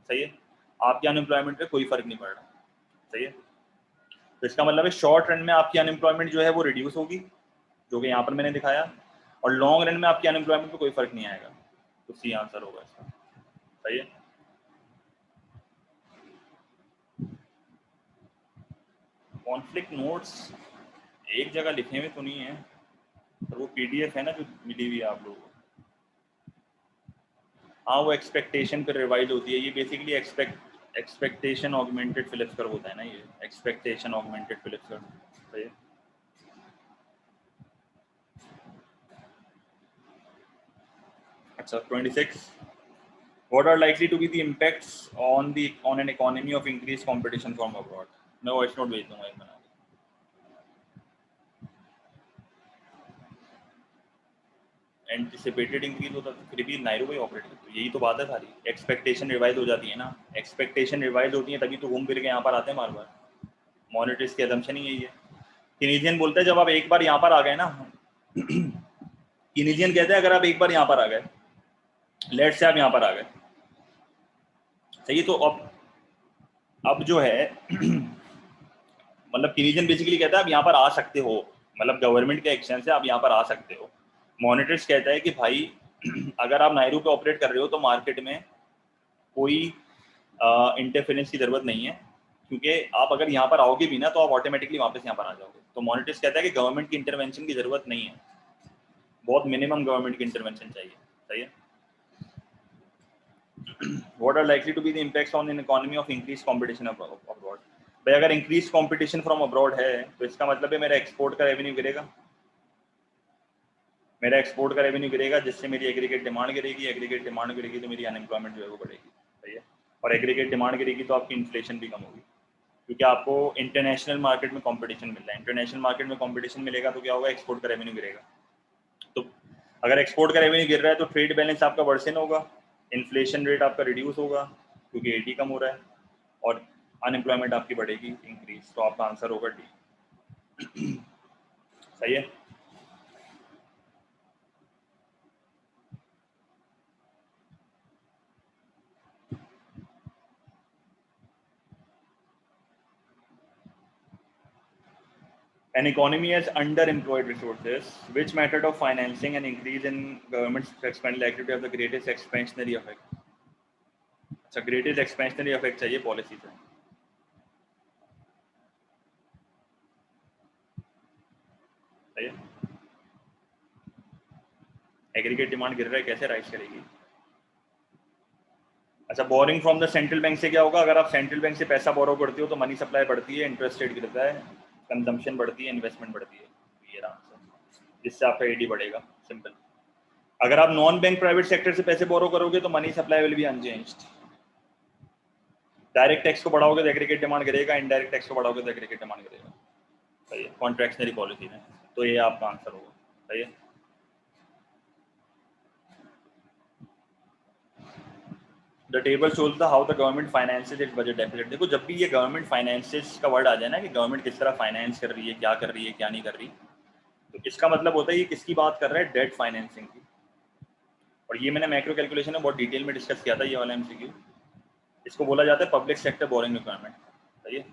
सही है, आपके अनएम्प्लॉयमेंट पे कोई फर्क नहीं पड़ रहा, सही है। तो इसका मतलब है शॉर्ट रन में आपकी अनएम्प्लॉयमेंट जो है वो रिड्यूस होगी, जो कि यहाँ पर मैंने दिखाया, और लॉन्ग रन में आपकी अनएम्प्लॉयमेंट पे कोई फर्क नहीं आएगा, तो सी आंसर होगा इसका, सही है। कॉन्फ्लिक्ट नोट्स एक जगह लिखे हुए तो नहीं है, पर वो पीडीएफ है ना जो मिली हुई है आप लोगों को, हाँ वो एक्सपेक्टेशन पर रिवाइज होती है, ये basically expectation augmented Phillips curve होता है ना, ये एक्सपेक्टेशन ऑगमेंटेड फिलिप्स कर्व, सही है। अच्छा 26, what are likely to be the impacts on an economy of increased competition from abroad। मैं वॉइस नोट भेज दूंगा एक बना के। एंटिसिपेटेड इंक्रीज होता तो फिर भी नायरू भाई ऑपरेट करते, यही तो बात है सारी, एक्सपेक्टेशन रिवाइज हो जाती है ना, एक्सपेक्टेशन रिवाइज होती है तभी तो घूम फिर के यहाँ पर आते हैं बार बार, मॉनेटरिस्ट की असम्पशन ही यही है। कीनेजियन बोलते हैं जब आप एक बार यहाँ पर आ गए ना, कीनेजियन कहते हैं अगर आप एक बार यहाँ पर आ गए, लेट से आप यहाँ पर आ गए, सही, तो अब जो है मतलब कीनेजियन बेसिकली कहता है आप यहाँ पर आ सकते हो, मतलब गवर्नमेंट के एक्शन से आप यहाँ पर आ सकते हो। मॉनेटरिस्ट कहता है कि भाई अगर आप नायरू पे ऑपरेट कर रहे हो तो मार्केट में कोई इंटरफेरेंस की जरूरत नहीं है, क्योंकि आप अगर यहाँ पर आओगे भी ना तो आप ऑटोमेटिकली वापस यहाँ पर आ जाओगे। तो मॉनेटरिस्ट कहता है कि गवर्नमेंट की इंटरवेंशन की जरूरत नहीं है, बहुत मिनिमम गवर्नमेंट की इंटरवेंशन चाहिए, सही है। What are likely to be the impacts on an economy of increased competition abroad? भाई अगर increased competition from abroad है तो इसका मतलब है मेरा एक्सपोर्ट का रेवेन्यू गिरेगा, मेरा एक्सपोर्ट का रेवेन्यू गिरेगा, जिससे मेरी एग्रीगेट डिमांड गिरेगी, एग्रीगेट डिमांड गिरेगी तो मेरी अनएम्प्लॉयमेंट जो है वो बढ़ेगी। सही है। और एग्रीगेट डिमांड गिरेगी तो आपकी इन्फ्लेशन भी कम होगी, क्योंकि आपको इंटरनेशनल मार्केट में कंपटीशन मिल रहा है। इंटरनेशनल मार्केट में कंपटीशन मिलेगा तो क्या होगा, एक्सपोर्ट का रेवेन्यू गिरेगा। तो अगर एक्सपोर्ट का रेवेन्यू गिर रहा है तो ट्रेड बैलेंस आपका वर्सन होगा, इन्फ्लेशन रेट आपका रिड्यूस होगा क्योंकि एटी कम हो रहा है, और अनएम्प्लॉयमेंट आपकी बढ़ेगी, इंक्रीज। तो आपका आंसर होगा डी। सही है। An economy has underemployed resources. Which method of financing an increase in government expenditure likely to have the greatest expansionary effect? अच्छा, greatest expansionary effect चाहिए पॉलिसी से। सही है। एग्रीगेट डिमांड गिर रहा है, कैसे राइज करेगी? अच्छा, boring from the central bank से क्या होगा, अगर आप सेंट्रल बैंक से पैसा बोरो करते हो तो मनी सप्लाई बढ़ती है, इंटरेस्ट रेट गिरता है, कंजम्पशन बढ़ती है, इन्वेस्टमेंट बढ़ती है। ये आंसर, जिससे आपका एडी बढ़ेगा। सिंपल। अगर आप नॉन बैंक प्राइवेट सेक्टर से पैसे बोरो करोगे तो money supply will be unchanged. Direct tax को बढ़ाओगे तो एग्रीगेट डिमांड गिरेगा, इनडायरेक्ट टैक्स को बढ़ाओगे तो एग्रीगेट डिमांड गिरेगा। सही है, कॉन्ट्रैक्शनरी पॉलिसी में। तो ये आपका आंसर होगा। सही है। The table shows the how the government finances it's budget deficit. देखो, जब भी ये गवर्नमेंट फाइनेंसेस का वर्ड आ जाए ना कि गवर्नमेंट किस तरह फाइनेंस कर रही है, क्या कर रही है, क्या नहीं कर रही, तो इसका मतलब होता है ये किसकी बात कर रहा है, डेट फाइनेंसिंग की। और ये मैंने मैक्रो कैलकुलेशन में बहुत डिटेल में डिस्कस किया था, ये वाला एमसीक्यू। इसको बोला जाता है पब्लिक सेक्टर बोरिंग रिक्वायरमेंट। सही है।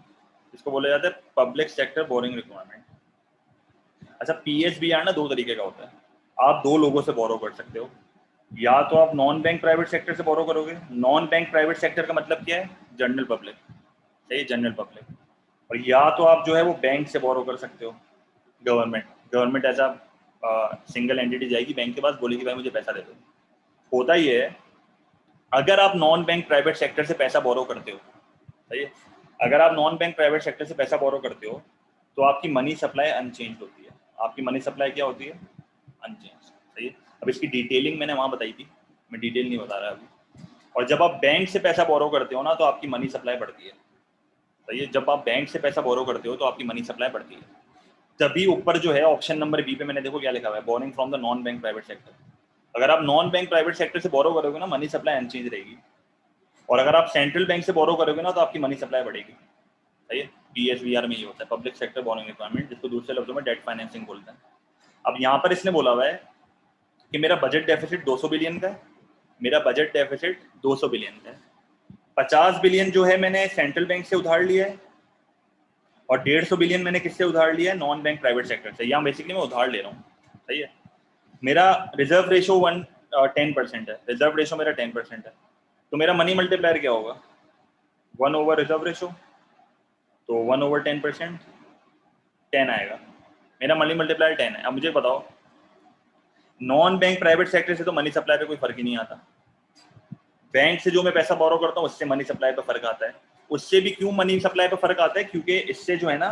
इसको बोला जाता है पब्लिक सेक्टर बोरिंग रिक्वायरमेंट। अच्छा, पीएसबीआर ना दो तरीके का होता है। आप दो लोगों से बोरो कर सकते हो, या तो आप नॉन बैंक प्राइवेट सेक्टर से बोरो करोगे। नॉन बैंक प्राइवेट सेक्टर का मतलब क्या है, जनरल पब्लिक। सही, जनरल पब्लिक। और या तो आप जो है वो बैंक से बोरो कर सकते हो, government. Government as a single entity जाएगी बैंक के पास, बोलेगी भाई मुझे पैसा दे दो। होता ये है, अगर आप नॉन बैंक प्राइवेट सेक्टर से पैसा बोरो करते हो, सही है, अगर आप नॉन बैंक प्राइवेट सेक्टर से पैसा बोरो करते हो तो आपकी मनी सप्लाई अनचेंज होती है। आपकी मनी सप्लाई क्या होती है, अनचेंज। सही है। अब इसकी डिटेलिंग मैंने वहाँ बताई थी, मैं डिटेल नहीं बता रहा अभी। और जब आप बैंक से पैसा बोरो करते हो ना तो आपकी मनी सप्लाई बढ़ती है। सही है। जब आप बैंक से पैसा बोरो करते हो तो आपकी मनी सप्लाई बढ़ती है। तभी ऊपर जो है ऑप्शन नंबर बी पे मैंने देखो क्या लिखा हुआ है, boring from the non bank private sector. अगर आप नॉन बैंक प्राइवेट सेक्टर से बोरो करोगे ना, मनी सप्लाई अनचेंज रहेगी। और अगर आप सेंट्रल बैंक से बोरो करोगे ना तो आपकी मनी सप्लाई बढ़ेगी। सही है। पीएसबीआर में ये होता है, पब्लिक सेक्टर बोरिंग रिक्वायरमेंट, जिसको दूसरे लफ्जों में डेट फाइनेंसिंग बोलते हैं। अब यहाँ पर इसने बोला हुआ है कि मेरा बजट डेफिसिट 200 बिलियन का है, मेरा बजट डेफिसिट 200 बिलियन का है। 50 बिलियन जो है मैंने सेंट्रल बैंक से उधार लिया है, और 150 बिलियन मैंने किससे उधार लिया है, नॉन बैंक प्राइवेट सेक्टर से। यहाँ बेसिकली मैं उधार ले रहा हूँ। सही है। मेरा रिजर्व रेशो 10% है, रिजर्व रेशो मेरा 10% है, तो मेरा मनी मल्टीप्लायर क्या होगा, 1/, रिजर्व रेशो, तो 1/10%, 10 आएगा। मेरा मनी मल्टीप्लायर 10 है। अब मुझे बताओ, नॉन बैंक प्राइवेट सेक्टर से तो मनी सप्लाई पे कोई फर्क ही नहीं आता, बैंक से जो मैं पैसा बोरो करता हूँ उससे मनी सप्लाई पे फर्क आता है। उससे भी क्यों मनी सप्लाई पे फर्क आता है, क्योंकि इससे जो है ना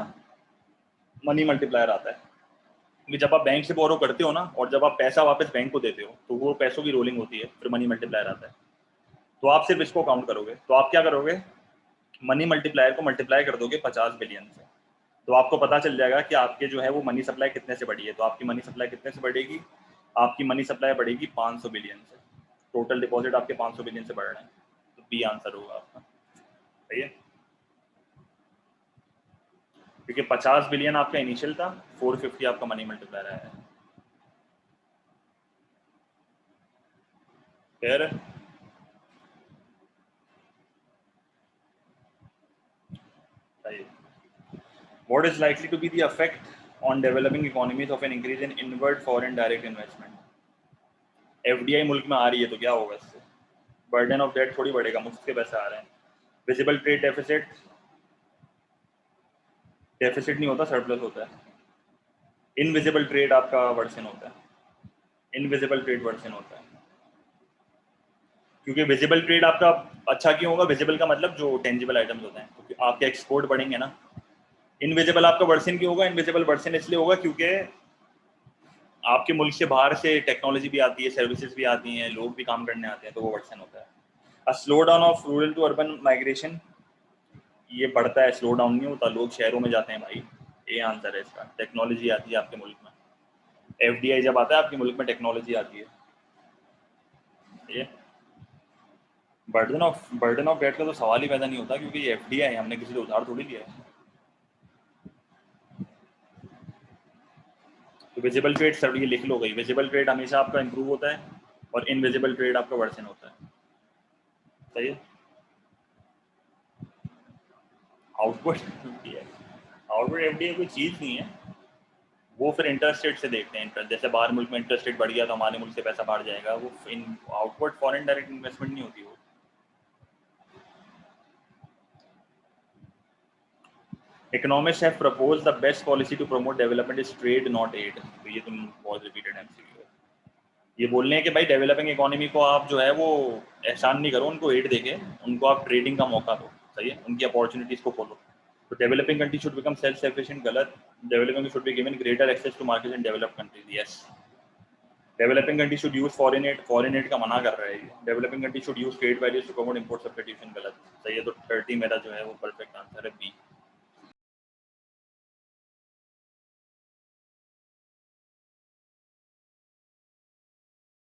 मनी मल्टीप्लायर आता है। क्योंकि जब आप बैंक से बोरो करते हो ना, और जब आप पैसा वापस बैंक को देते हो तो वो पैसों की रोलिंग होती है, फिर मनी मल्टीप्लायर आता है। तो आप सिर्फ इसको काउंट करोगे, तो आप क्या करोगे, मनी मल्टीप्लायर को मल्टीप्लाई कर दोगे 50 बिलियन से, तो आपको पता चल जाएगा कि आपके जो है वो मनी सप्लाई कितने से बढ़ी है। तो आपकी मनी सप्लाई कितने से बढ़ेगी, आपकी मनी सप्लाई बढ़ेगी 500 बिलियन से। टोटल डिपॉजिट आपके 500 बिलियन से बढ़ रहे हैं, तो बी आंसर होगा आपका। सही है। क्योंकि 50 बिलियन आपका इनिशियल था, 450 आपका मनी मल्टीप्लायर है। फिर सही। What is likely to be the effect on developing economies of an increase in inward foreign direct investment? FDI मुल्क में आ रही है तो क्या होगा इससे, बर्डन ऑफ डेट थोड़ी बढ़ेगा, मुफ्त के पैसे आ रहे हैं। विजिबल ट्रेड डेफिसिट, डेफिसिट नहीं होता, सरप्लस होता है। इनविजिबल ट्रेड आपका वर्सन होता है, इनविजिबल ट्रेड वर्सन होता है। क्योंकि विजिबल ट्रेड आपका अच्छा क्यों होगा? विजिबल का मतलब जो टेंजिबल आइटम्स होते हैं, क्योंकि आपके एक्सपोर्ट बढ़ेंगे ना। इनविजिबल आपका वर्सन क्यों होगा? इनविजिबल वर्सन इसलिए होगा क्योंकि आपके मुल्क से बाहर से टेक्नोलॉजी भी आती है, सर्विसेज भी आती हैं, लोग भी काम करने आते हैं, तो वो वर्सन होता है। A slow down of rural to urban migration, ये बढ़ता है, स्लो डाउन नहीं होता, लोग शहरों में जाते हैं भाई। ये आंसर है इसका। टेक्नोलॉजी आती है आपके मुल्क में, एफडीआई जब आता है आपके मुल्क में टेक्नोलॉजी आती है। ये बर्डन ऑफ डेट का तो सवाल ही पैदा नहीं होता, क्योंकि ये एफडीआई है, हमने किसी से उधार थोड़ी लिया है। तो विजिबल ट्रेड सर ये लिख लो गई, विजिबल ट्रेड हमेशा आपका इंप्रूव होता है और इनविजिबल ट्रेड आपका वर्सन होता है। सही है। आउटपुट आउटपुट एफडीआई कोई चीज़ नहीं है, वो फिर इंटरेस्ट रेट से देखते हैं। इंटरेस्ट जैसे बाहर मुल्क में इंटरेस्ट रेट बढ़ गया तो हमारे मुल्क से पैसा बाहर जाएगा, वो इन आउटपुट फॉरेन डायरेक्ट इन्वेस्टमेंट नहीं होती वो। Economists have proposed the best policy to promote development is trade not aid। तो ये तुम बहुत रिपीटेड एमसीक्यू है। ये बोल रहे हैं कि भाई डेवलपिंग इकोनॉमी को आप जो है वो एहसान नहीं करो, उनको एड देके, उनको आप ट्रेडिंग का मौका दो। सही है, उनकी अपॉर्चुनिटीज को खोलो। तो developing country should become self sufficient, गलत। Developing should be given greater access to market in developed countries, yes. Developing country should use foreign aid का मना कर रहा है ये। Developing country should use trade values to promote import substitution, गलत। सही है, तो 30 मेरा जो है वो परफेक्ट आंसर है, बी।